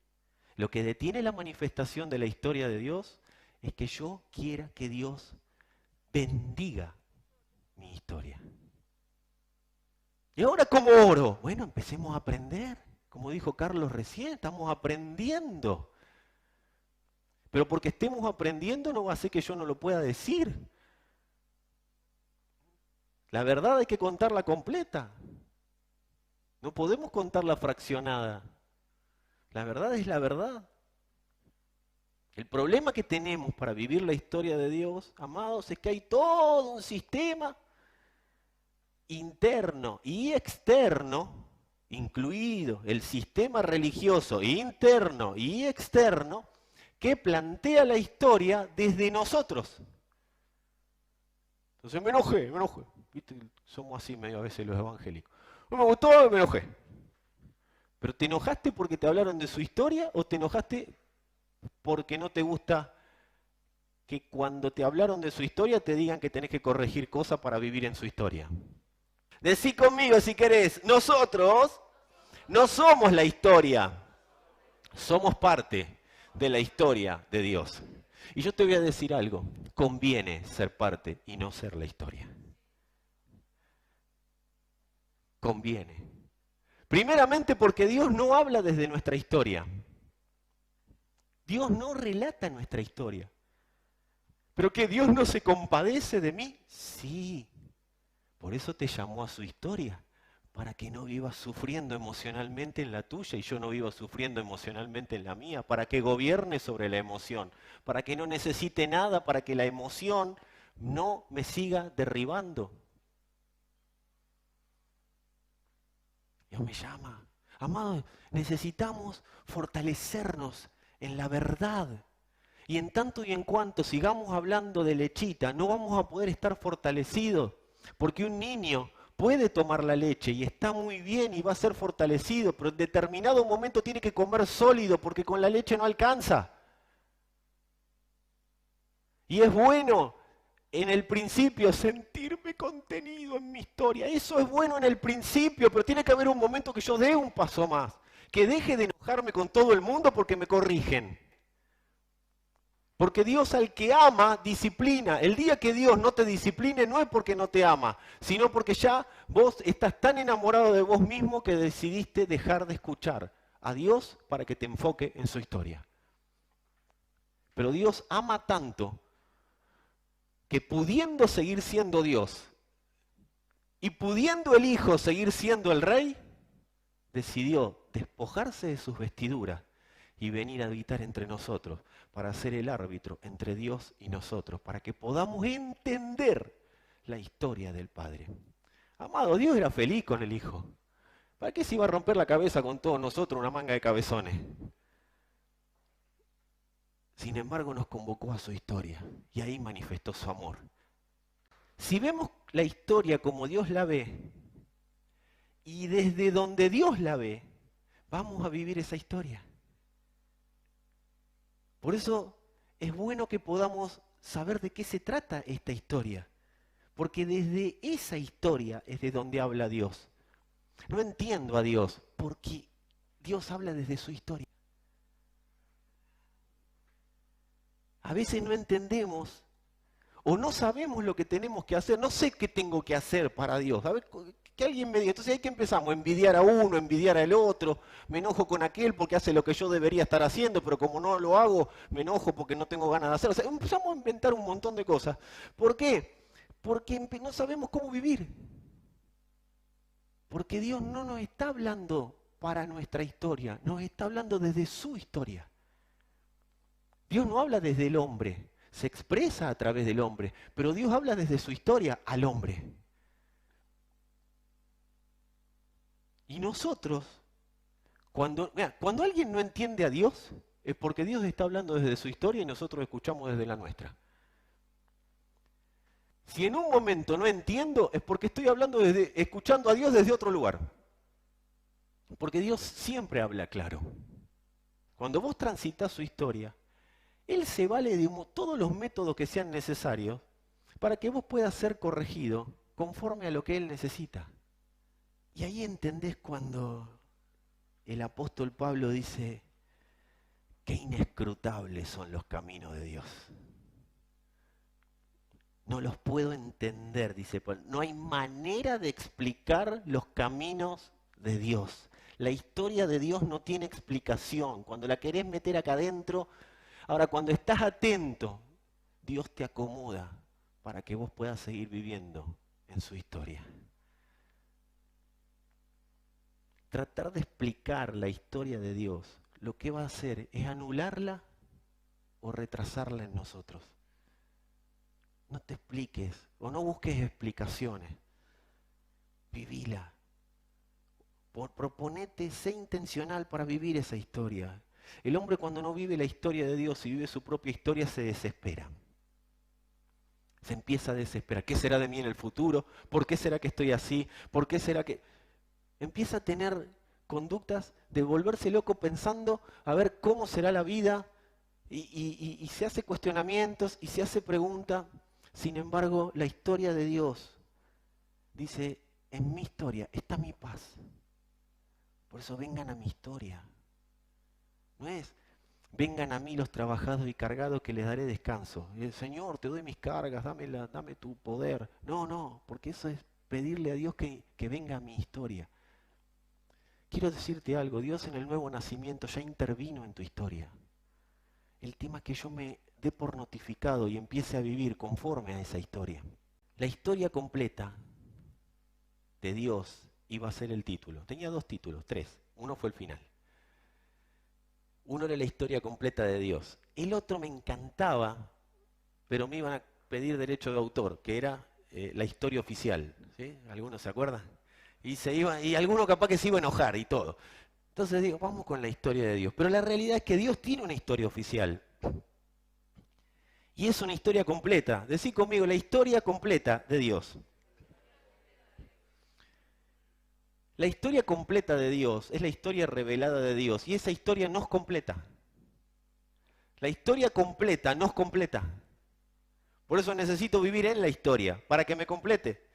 Lo que detiene la manifestación de la historia de Dios es que yo quiera que Dios bendiga mi historia. ¿Y ahora cómo oro? Bueno, empecemos a aprender. Como dijo Carlos recién, estamos aprendiendo. Pero porque estemos aprendiendo no va a ser que yo no lo pueda decir. La verdad hay que contarla completa. No podemos contarla fraccionada. La verdad es la verdad. El problema que tenemos para vivir la historia de Dios, amados, es que hay todo un sistema interno y externo, incluido el sistema religioso interno y externo, que plantea la historia desde nosotros. Entonces me enojé. ¿Viste? Somos así medio a veces los evangélicos. No me gustó y me enojé. ¿Pero te enojaste porque te hablaron de su historia o te enojaste porque no te gusta que cuando te hablaron de su historia te digan que tenés que corregir cosas para vivir en su historia? Decí conmigo si querés, nosotros no somos la historia, somos parte de la historia de Dios. Y yo te voy a decir algo, conviene ser parte y no ser la historia. Conviene. Primeramente porque Dios no habla desde nuestra historia. Dios no relata nuestra historia. ¿Pero qué? ¿Dios no se compadece de mí? Sí. Por eso te llamó a su historia, para que no vivas sufriendo emocionalmente en la tuya y yo no viva sufriendo emocionalmente en la mía, para que gobierne sobre la emoción, para que no necesite nada, para que la emoción no me siga derribando. Dios me llama. Amados, necesitamos fortalecernos en la verdad. Y en tanto y en cuanto sigamos hablando de lechita, no vamos a poder estar fortalecidos. Porque un niño puede tomar la leche y está muy bien y va a ser fortalecido, pero en determinado momento tiene que comer sólido porque con la leche no alcanza. Y es bueno en el principio sentirme contenido en mi historia. Eso es bueno en el principio, pero tiene que haber un momento que yo dé un paso más. Que deje de enojarme con todo el mundo porque me corrigen. Porque Dios al que ama, disciplina. El día que Dios no te discipline no es porque no te ama, sino porque ya vos estás tan enamorado de vos mismo que decidiste dejar de escuchar a Dios para que te enfoque en su historia. Pero Dios ama tanto que pudiendo seguir siendo Dios y pudiendo el Hijo seguir siendo el Rey, decidió despojarse de sus vestiduras y venir a habitar entre nosotros para ser el árbitro entre Dios y nosotros, para que podamos entender la historia del Padre. Amado, Dios era feliz con el Hijo. ¿Para qué se iba a romper la cabeza con todos nosotros una manga de cabezones? Sin embargo, nos convocó a su historia y ahí manifestó su amor. Si vemos la historia como Dios la ve y desde donde Dios la ve, vamos a vivir esa historia. Por eso es bueno que podamos saber de qué se trata esta historia, porque desde esa historia es de donde habla Dios. No entiendo a Dios porque Dios habla desde su historia. A veces no entendemos o no sabemos lo que tenemos que hacer. No sé qué tengo que hacer para Dios. A ver, que alguien me diga. Entonces ahí que empezamos a envidiar a uno, a envidiar al otro. Me enojo con aquel porque hace lo que yo debería estar haciendo, pero como no lo hago, me enojo porque no tengo ganas de hacerlo. O sea, empezamos a inventar un montón de cosas. ¿Por qué? Porque no sabemos cómo vivir. Porque Dios no nos está hablando para nuestra historia, nos está hablando desde su historia. Dios no habla desde el hombre, se expresa a través del hombre, pero Dios habla desde su historia al hombre. Y nosotros, cuando alguien no entiende a Dios, es porque Dios está hablando desde su historia y nosotros escuchamos desde la nuestra. Si en un momento no entiendo, es porque estoy escuchando a Dios desde otro lugar. Porque Dios siempre habla claro. Cuando vos transitas su historia, Él se vale de todos los métodos que sean necesarios para que vos puedas ser corregido conforme a lo que Él necesita. Y ahí entendés cuando el apóstol Pablo dice, qué inescrutables son los caminos de Dios. No los puedo entender, dice Pablo. No hay manera de explicar los caminos de Dios. La historia de Dios no tiene explicación. Cuando la querés meter acá adentro, ahora cuando estás atento, Dios te acomoda para que vos puedas seguir viviendo en su historia. Tratar de explicar la historia de Dios, lo que va a hacer es anularla o retrasarla en nosotros. No te expliques o no busques explicaciones. Vivila. Proponete, sé intencional para vivir esa historia. El hombre cuando no vive la historia de Dios y vive su propia historia se desespera. Se empieza a desesperar. ¿Qué será de mí en el futuro? ¿Por qué será que estoy así? ¿Por qué será que...? Empieza a tener conductas de volverse loco pensando a ver cómo será la vida y se hace cuestionamientos y se hace preguntas. Sin embargo, la historia de Dios dice, en mi historia está mi paz. Por eso vengan a mi historia. No es, vengan a mí los trabajados y cargados que les daré descanso. Señor, te doy mis cargas, dame tu poder. No, porque eso es pedirle a Dios que venga a mi historia. Quiero decirte algo, Dios en el nuevo nacimiento ya intervino en tu historia. El tema es que yo me dé por notificado y empiece a vivir conforme a esa historia. La historia completa de Dios iba a ser el título. Tenía 2 títulos, 3. Uno fue el final. Uno era la historia completa de Dios. El otro me encantaba, pero me iban a pedir derecho de autor, que era la historia oficial. ¿Sí? ¿Algunos se acuerdan? Y alguno capaz que se iba a enojar y todo. Entonces digo, vamos con la historia de Dios. Pero la realidad es que Dios tiene una historia oficial. Y es una historia completa. Decí conmigo, la historia completa de Dios. La historia completa de Dios es la historia revelada de Dios. Y esa historia nos completa. La historia completa nos completa. Por eso necesito vivir en la historia, para que me complete.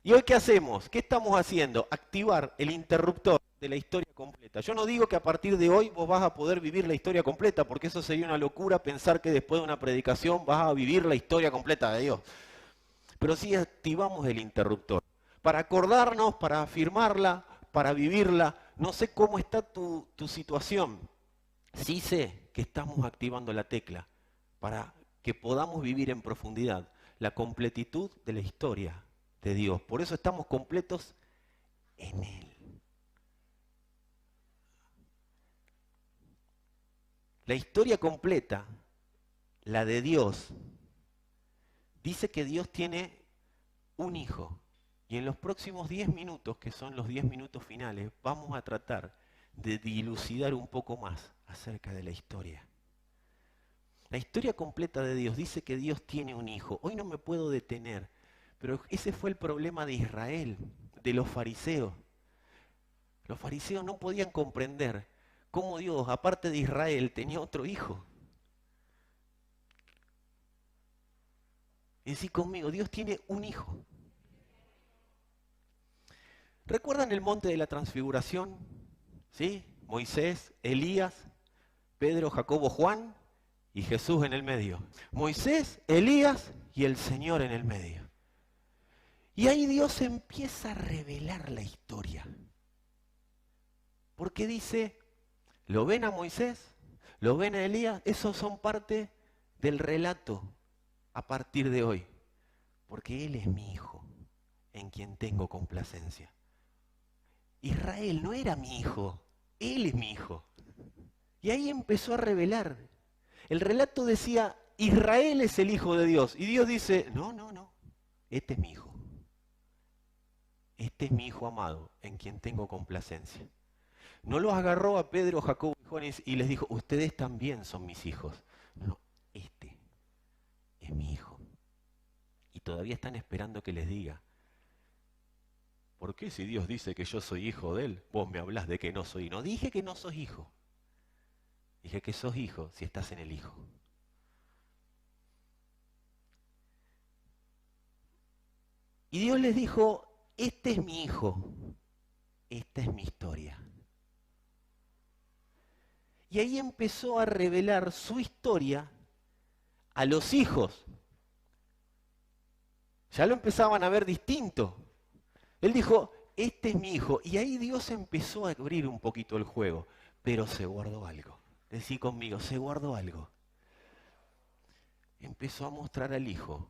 ¿Y hoy qué hacemos? ¿Qué estamos haciendo? Activar el interruptor de la historia completa. Yo no digo que a partir de hoy vos vas a poder vivir la historia completa, porque eso sería una locura pensar que después de una predicación vas a vivir la historia completa de Dios. Pero sí activamos el interruptor. Para acordarnos, para afirmarla, para vivirla. No sé cómo está tu situación. Sí sé que estamos activando la tecla para que podamos vivir en profundidad la completitud de la historia de Dios. Por eso estamos completos en Él. La historia completa, la de Dios, dice que Dios tiene un hijo Y en los próximos 10 minutos, que son los 10 minutos finales, vamos a tratar de dilucidar un poco más acerca de la historia. La historia completa de Dios dice que Dios tiene un hijo. Hoy no me puedo detener, pero ese fue el problema de Israel, de los fariseos. Los fariseos no podían comprender cómo Dios, aparte de Israel, tenía otro hijo. Y decir conmigo, Dios tiene un hijo. ¿Recuerdan el monte de la transfiguración? ¿Sí? Moisés, Elías, Pedro, Jacobo, Juan y Jesús en el medio. Moisés, Elías y el Señor en el medio. Y ahí Dios empieza a revelar la historia. Porque dice, ¿lo ven a Moisés? ¿Lo ven a Elías? Esos son parte del relato a partir de hoy. Porque Él es mi hijo, en quien tengo complacencia. Israel no era mi hijo, Él es mi hijo. Y ahí empezó a revelar. El relato decía, Israel es el hijo de Dios. Y Dios dice, no, este es mi hijo. Este es mi hijo amado, en quien tengo complacencia. No los agarró a Pedro, Jacobo y Juan y les dijo, ustedes también son mis hijos. No, este es mi hijo. Y todavía están esperando que les diga, ¿por qué si Dios dice que yo soy hijo de Él, vos me hablás de que no soy? No dije que no sos hijo. Dije que sos hijo si estás en el Hijo. Y Dios les dijo, este es mi hijo, esta es mi historia. Y ahí empezó a revelar su historia a los hijos. Ya lo empezaban a ver distinto. Él dijo, este es mi hijo. Y ahí Dios empezó a abrir un poquito el juego. Pero se guardó algo. Decí conmigo, se guardó algo. Empezó a mostrar al hijo,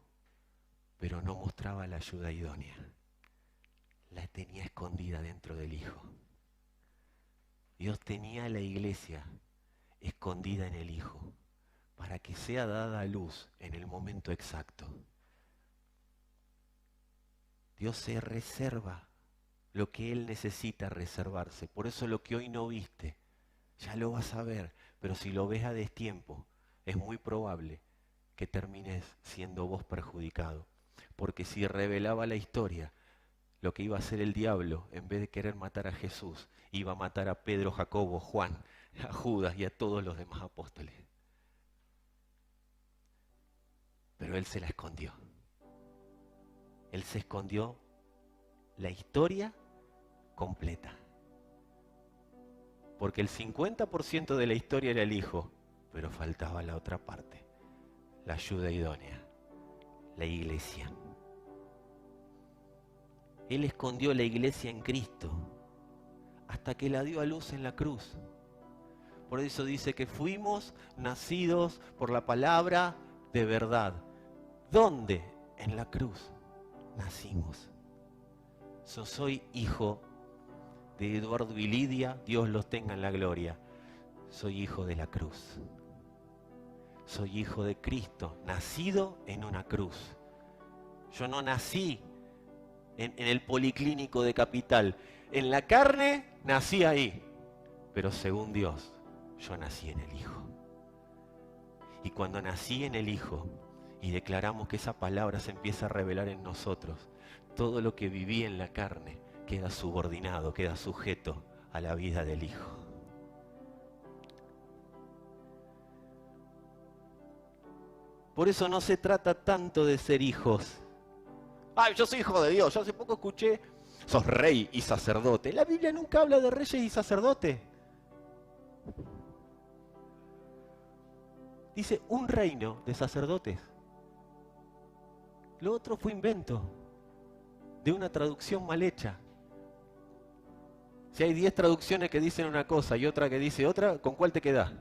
pero no mostraba la ayuda idónea. La tenía escondida dentro del hijo. Dios tenía la iglesia escondida en el hijo, para que sea dada a luz en el momento exacto. Dios se reserva lo que Él necesita reservarse. Por eso lo que hoy no viste, ya lo vas a ver. Pero si lo ves a destiempo, es muy probable que termines siendo vos perjudicado. Porque si revelaba la historia, lo que iba a hacer el diablo, en vez de querer matar a Jesús, iba a matar a Pedro, Jacobo, Juan, a Judas y a todos los demás apóstoles. Pero Él se la escondió. Él se escondió la historia completa. Porque el 50% de la historia era el hijo, pero faltaba la otra parte, la ayuda idónea, la iglesia. Él escondió la iglesia en Cristo hasta que la dio a luz en la cruz. Por eso dice que fuimos nacidos por la palabra de verdad. ¿Dónde? En la cruz nacimos. Yo soy hijo de Eduardo y Lidia, Dios los tenga en la gloria. Soy hijo de la cruz. Soy hijo de Cristo, nacido en una cruz. Yo no nací en el policlínico de Capital. En la carne nací ahí, pero según Dios, yo nací en el Hijo. Y cuando nací en el Hijo y declaramos que esa palabra se empieza a revelar en nosotros, todo lo que viví en la carne queda subordinado, queda sujeto a la vida del Hijo. Por eso no se trata tanto de ser hijos. ¡Ay, yo soy hijo de Dios! Yo hace poco escuché, sos rey y sacerdote. La Biblia nunca habla de reyes y sacerdotes. Dice un reino de sacerdotes. Lo otro fue invento de una traducción mal hecha. Si hay 10 traducciones que dicen una cosa y otra que dice otra, ¿con cuál te quedás?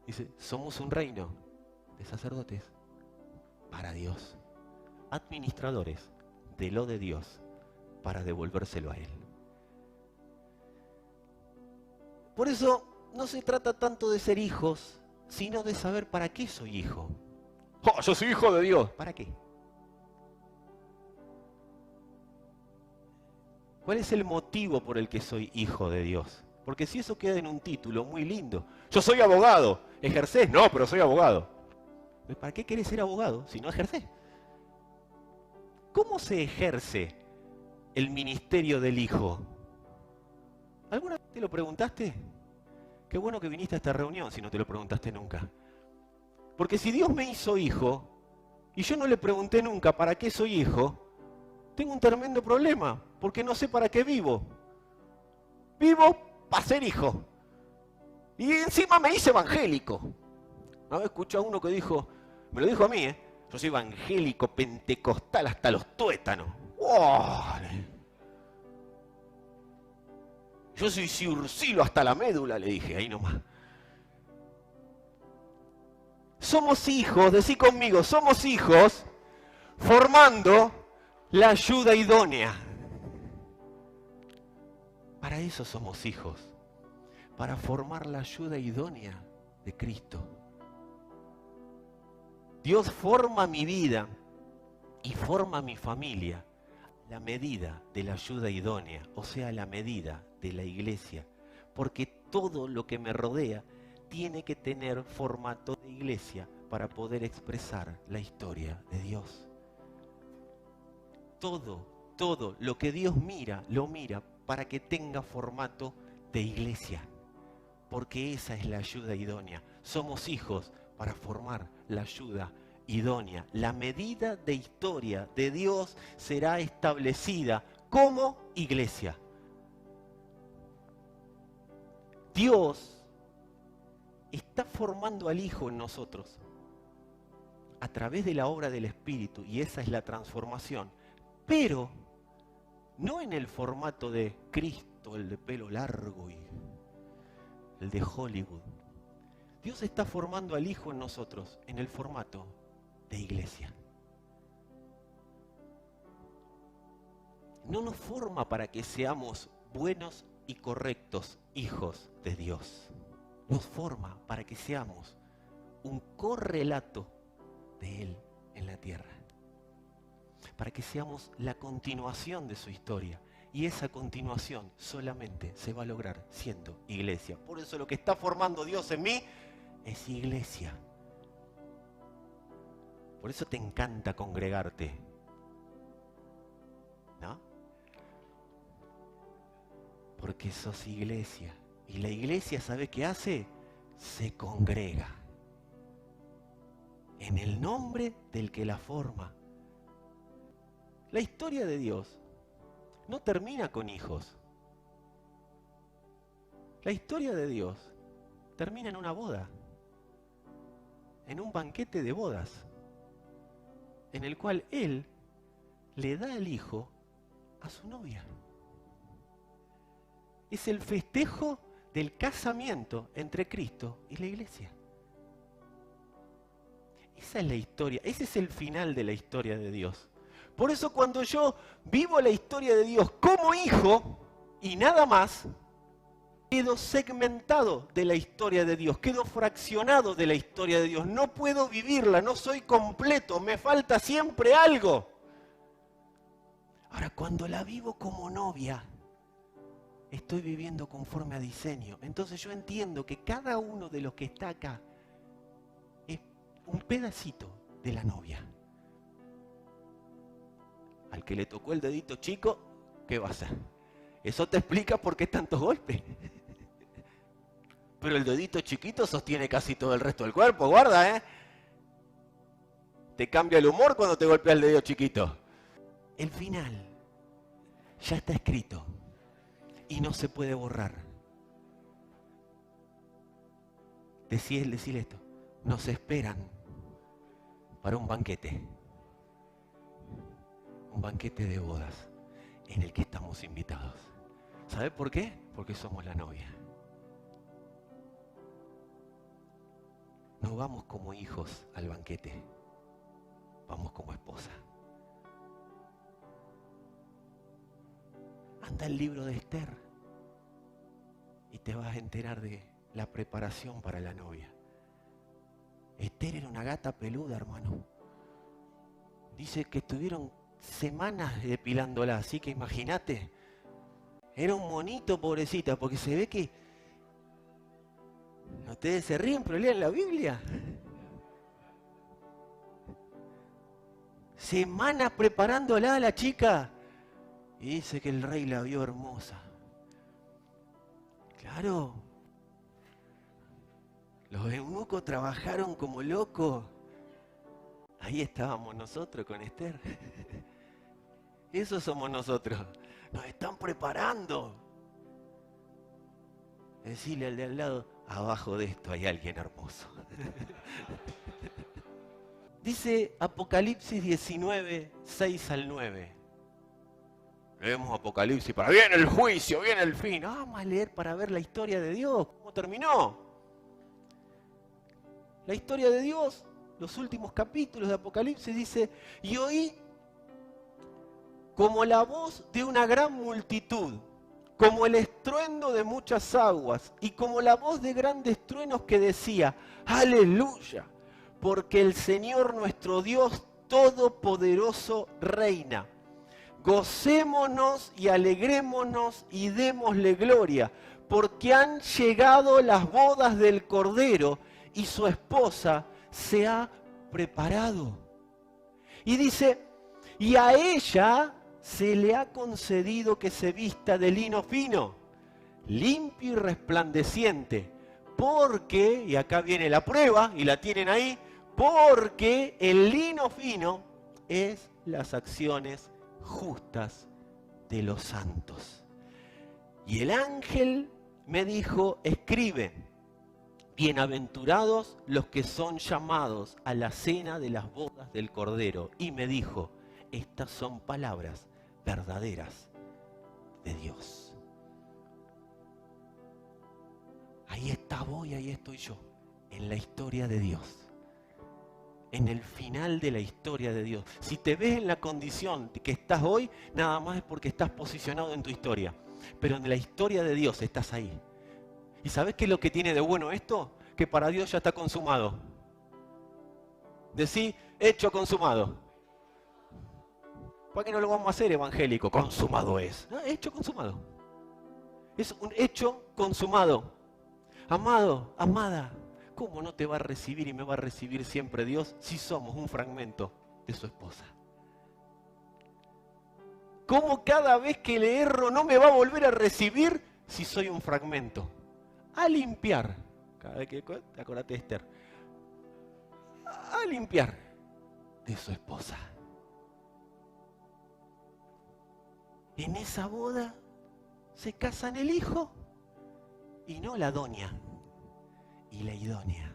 Dice, somos un reino de sacerdotes para Dios, administradores de lo de Dios para devolvérselo a Él. Por eso no se trata tanto de ser hijos, sino de saber para qué soy hijo. ¡Oh, yo soy hijo de Dios! ¿Para qué? ¿Cuál es el motivo por el que soy hijo de Dios? Porque si eso queda en un título muy lindo. Yo soy abogado. ¿Ejercés? No, pero soy abogado. ¿Para qué querés ser abogado si no ejercés? ¿Cómo se ejerce el ministerio del hijo? ¿Alguna vez te lo preguntaste? Qué bueno que viniste a esta reunión si no te lo preguntaste nunca. Porque si Dios me hizo hijo y yo no le pregunté nunca para qué soy hijo, tengo un tremendo problema, porque no sé para qué vivo. Vivo para ser hijo. Y encima me hice evangélico. Una vez escuché a uno que dijo, me lo dijo a mí, yo soy evangélico, pentecostal hasta los tuétanos. ¡Wow! Yo soy ciurcilo hasta la médula, le dije, ahí nomás. Somos hijos, decí conmigo, somos hijos formando la ayuda idónea. Para eso somos hijos, para formar la ayuda idónea de Cristo. Dios forma mi vida y forma mi familia a la medida de la ayuda idónea, o sea, a la medida de la iglesia, porque todo lo que me rodea tiene que tener formato de iglesia para poder expresar la historia de Dios. Todo lo que Dios mira, lo mira para que tenga formato de iglesia, porque esa es la ayuda idónea. Somos hijos para formar la ayuda idónea. La medida de historia de Dios será establecida como iglesia. Dios está formando al Hijo en nosotros a través de la obra del Espíritu, y esa es la transformación, pero no en el formato de Cristo, el de pelo largo y el de Hollywood. Dios está formando al Hijo en nosotros en el formato de iglesia. No nos forma para que seamos buenos y correctos hijos de Dios. Nos forma para que seamos un correlato de Él en la tierra. Para que seamos la continuación de su historia. Y esa continuación solamente se va a lograr siendo iglesia. Por eso lo que está formando Dios en mí es iglesia. Por eso te encanta congregarte, ¿no? Porque sos iglesia. Y la iglesia, ¿sabe qué hace? Se congrega en el nombre del que la forma. La historia de Dios no termina con hijos. La historia de Dios termina en una boda, en un banquete de bodas, en el cual Él le da el hijo a su novia. Es el festejo del casamiento entre Cristo y la iglesia. Esa es la historia, ese es el final de la historia de Dios. Por eso cuando yo vivo la historia de Dios como hijo y nada más, quedo segmentado de la historia de Dios, quedo fraccionado de la historia de Dios. No puedo vivirla, no soy completo, me falta siempre algo. Ahora, cuando la vivo como novia, estoy viviendo conforme a diseño. Entonces yo entiendo que cada uno de los que está acá es un pedacito de la novia. Al que le tocó el dedito chico, ¿qué va a hacer? Eso te explica por qué tantos golpes. Pero el dedito chiquito sostiene casi todo el resto del cuerpo, guarda, ¿eh? Te cambia el humor cuando te golpea el dedo chiquito. El final ya está escrito y no se puede borrar. Decirle esto, nos esperan para un banquete de bodas en el que estamos invitados. ¿Sabe por qué? Porque somos la novia. No vamos como hijos al banquete, vamos como esposa. Anda el libro de Esther y te vas a enterar de la preparación para la novia. Esther era una gata peluda, hermano. Dice que estuvieron semanas depilándola, así que imagínate Era un monito, pobrecita, porque se ve que... Ustedes se ríen, pero lean la Biblia. Semanas preparándola a la chica. Y dice que el rey la vio hermosa. Claro. Los eunucos trabajaron como locos. Ahí estábamos nosotros con Esther. Eso somos nosotros. Nos están preparando. Decirle al de al lado, abajo de esto hay alguien hermoso. Dice Apocalipsis 19, 6 al 9. Leemos Apocalipsis para viene el juicio, viene el fin. Vamos a leer para ver la historia de Dios, cómo terminó. La historia de Dios, los últimos capítulos de Apocalipsis dice, y oí como la voz de una gran multitud, como el estruendo de muchas aguas, y como la voz de grandes truenos que decía, aleluya, porque el Señor nuestro Dios Todopoderoso reina. Gocémonos y alegrémonos y démosle gloria, porque han llegado las bodas del Cordero y su esposa se ha preparado. Y dice, y a ella se le ha concedido que se vista de lino fino, limpio y resplandeciente, porque, y acá viene la prueba, y la tienen ahí, porque el lino fino es las acciones justas de los santos. Y el ángel me dijo, escribe, bienaventurados los que son llamados a la cena de las bodas del Cordero. Y me dijo, estas son palabras verdaderas de Dios. Ahí está vos y ahí estoy yo, en la historia de Dios. En el final de la historia de Dios. Si te ves en la condición que estás hoy, nada más es porque estás posicionado en tu historia. Pero en la historia de Dios estás ahí. ¿Y sabes qué es lo que tiene de bueno esto? Que para Dios ya está consumado. Decí, hecho, consumado. ¿Para qué no lo vamos a hacer evangélico? Consumado es. No, hecho, consumado. Es un hecho consumado. Amado, amada. ¿Cómo no te va a recibir y me va a recibir siempre Dios si somos un fragmento de su esposa? ¿Cómo cada vez que le erro no me va a volver a recibir si soy un fragmento? A limpiar, cada vez que te acordate de Esther, a limpiar de su esposa. En esa boda se casan el hijo y no la doña. Y la idónea,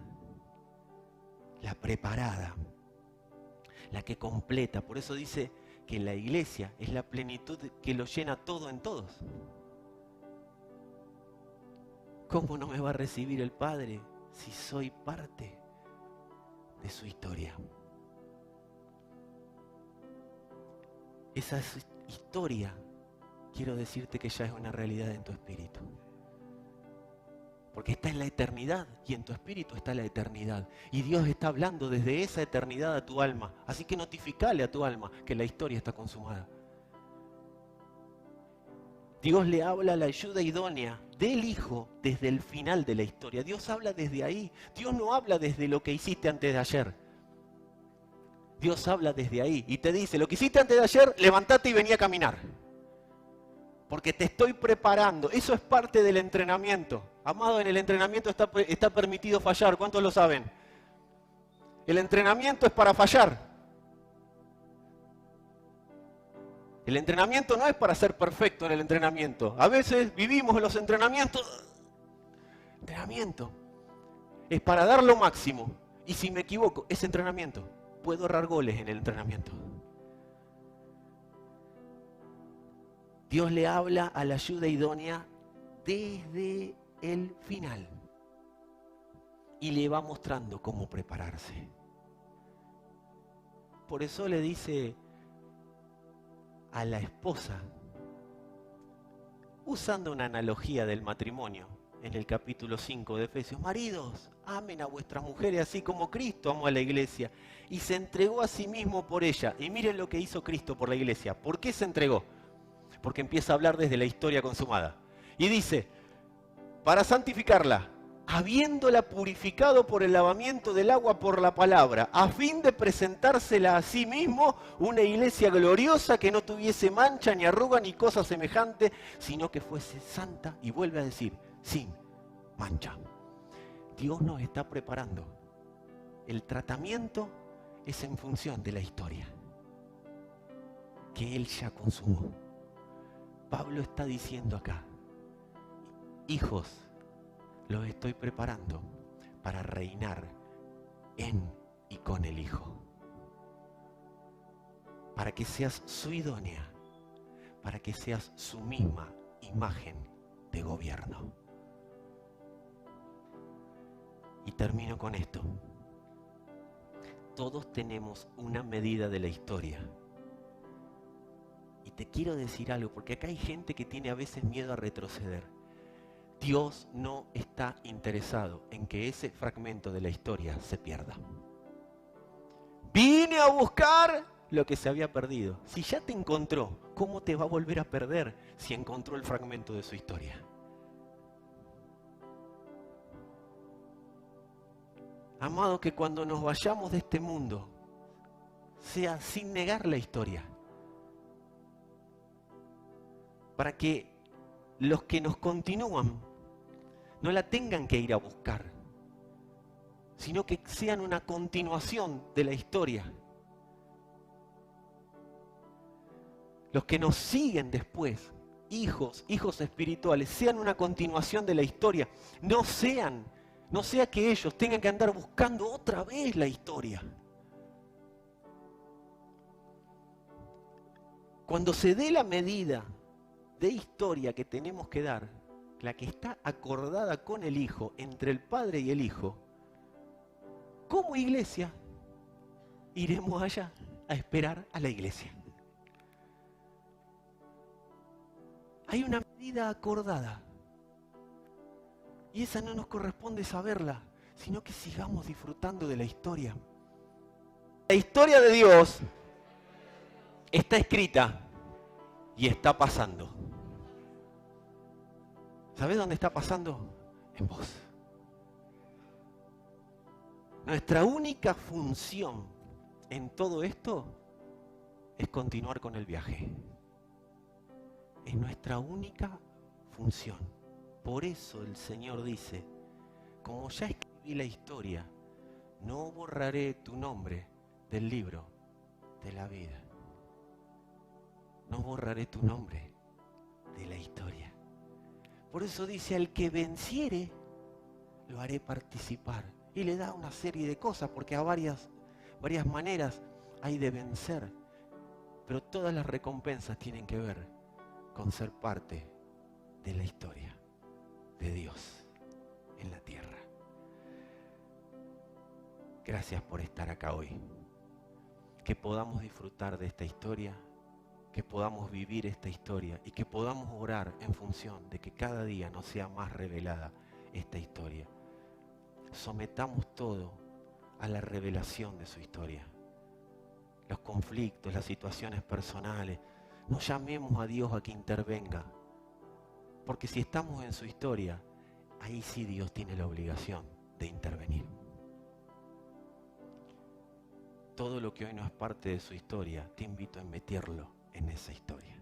la preparada, la que completa. Por eso dice que la iglesia es la plenitud que lo llena todo en todos. ¿Cómo no me va a recibir el Padre si soy parte de su historia? Esa historia, quiero decirte que ya es una realidad en tu espíritu. Porque está en la eternidad y en tu espíritu está la eternidad. Y Dios está hablando desde esa eternidad a tu alma. Así que notificale a tu alma que la historia está consumada. Dios le habla a la ayuda idónea del Hijo desde el final de la historia. Dios habla desde ahí. Dios no habla desde lo que hiciste antes de ayer. Dios habla desde ahí y te dice, lo que hiciste antes de ayer, levántate y vení a caminar. Porque te estoy preparando. Eso es parte del entrenamiento. Amado, en el entrenamiento está permitido fallar. ¿Cuántos lo saben? El entrenamiento es para fallar. El entrenamiento no es para ser perfecto en el entrenamiento. A veces vivimos en los entrenamientos. Entrenamiento es para dar lo máximo. Y si me equivoco, es entrenamiento. Puedo errar goles en el entrenamiento. Dios le habla a la ayuda idónea desde el final y le va mostrando cómo prepararse. Por eso le dice a la esposa, usando una analogía del matrimonio en el capítulo 5 de Efesios, maridos, amen a vuestras mujeres así como Cristo amó a la iglesia y se entregó a sí mismo por ella. Y miren lo que hizo Cristo por la iglesia. ¿Por qué se entregó? porque empieza a hablar desde la historia consumada. Y dice, para santificarla, habiéndola purificado por el lavamiento del agua por la palabra, a fin de presentársela a sí mismo una iglesia gloriosa que no tuviese mancha, ni arruga, ni cosa semejante, sino que fuese santa, y vuelve a decir, sin mancha. Dios nos está preparando. El tratamiento es en función de la historia que Él ya consumó. Pablo está diciendo acá, hijos, los estoy preparando para reinar en y con el Hijo. Para que seas su idónea, para que seas su misma imagen de gobierno. Y termino con esto. Todos tenemos una medida de la historia. Y te quiero decir algo, porque acá hay gente que tiene a veces miedo a retroceder. Dios no está interesado en que ese fragmento de la historia se pierda. Vine a buscar lo que se había perdido. Si ya te encontró, ¿cómo te va a volver a perder si encontró el fragmento de su historia? Amado, que cuando nos vayamos de este mundo, sea sin negar la historia. Para que los que nos continúan no la tengan que ir a buscar, sino que sean una continuación de la historia. Los que nos siguen después, hijos espirituales, sean una continuación de la historia. No sea que ellos tengan que andar buscando otra vez la historia. Cuando se dé la medida de historia que tenemos que dar, la que está acordada con el Hijo, entre el Padre y el Hijo, como iglesia, iremos allá a esperar a la iglesia. Hay una medida acordada. Y esa no nos corresponde saberla, sino que sigamos disfrutando de la historia. La historia de Dios está escrita y está pasando. ¿Sabés dónde está pasando? En vos. Nuestra única función en todo esto es continuar con el viaje. Es nuestra única función. Por eso el Señor dice, como ya escribí la historia, no borraré tu nombre del libro de la vida. No borraré tu nombre de la historia. Por eso dice, al que venciere, lo haré participar. Y le da una serie de cosas, porque a varias maneras hay de vencer. Pero todas las recompensas tienen que ver con ser parte de la historia de Dios en la tierra. Gracias por estar acá hoy. Que podamos disfrutar de esta historia, que podamos vivir esta historia y que podamos orar en función de que cada día nos sea más revelada esta historia. Sometamos todo a la revelación de su historia. Los conflictos, las situaciones personales. No llamemos a Dios a que intervenga. Porque si estamos en su historia, ahí sí Dios tiene la obligación de intervenir. Todo lo que hoy no es parte de su historia, te invito a meterlo en esa historia.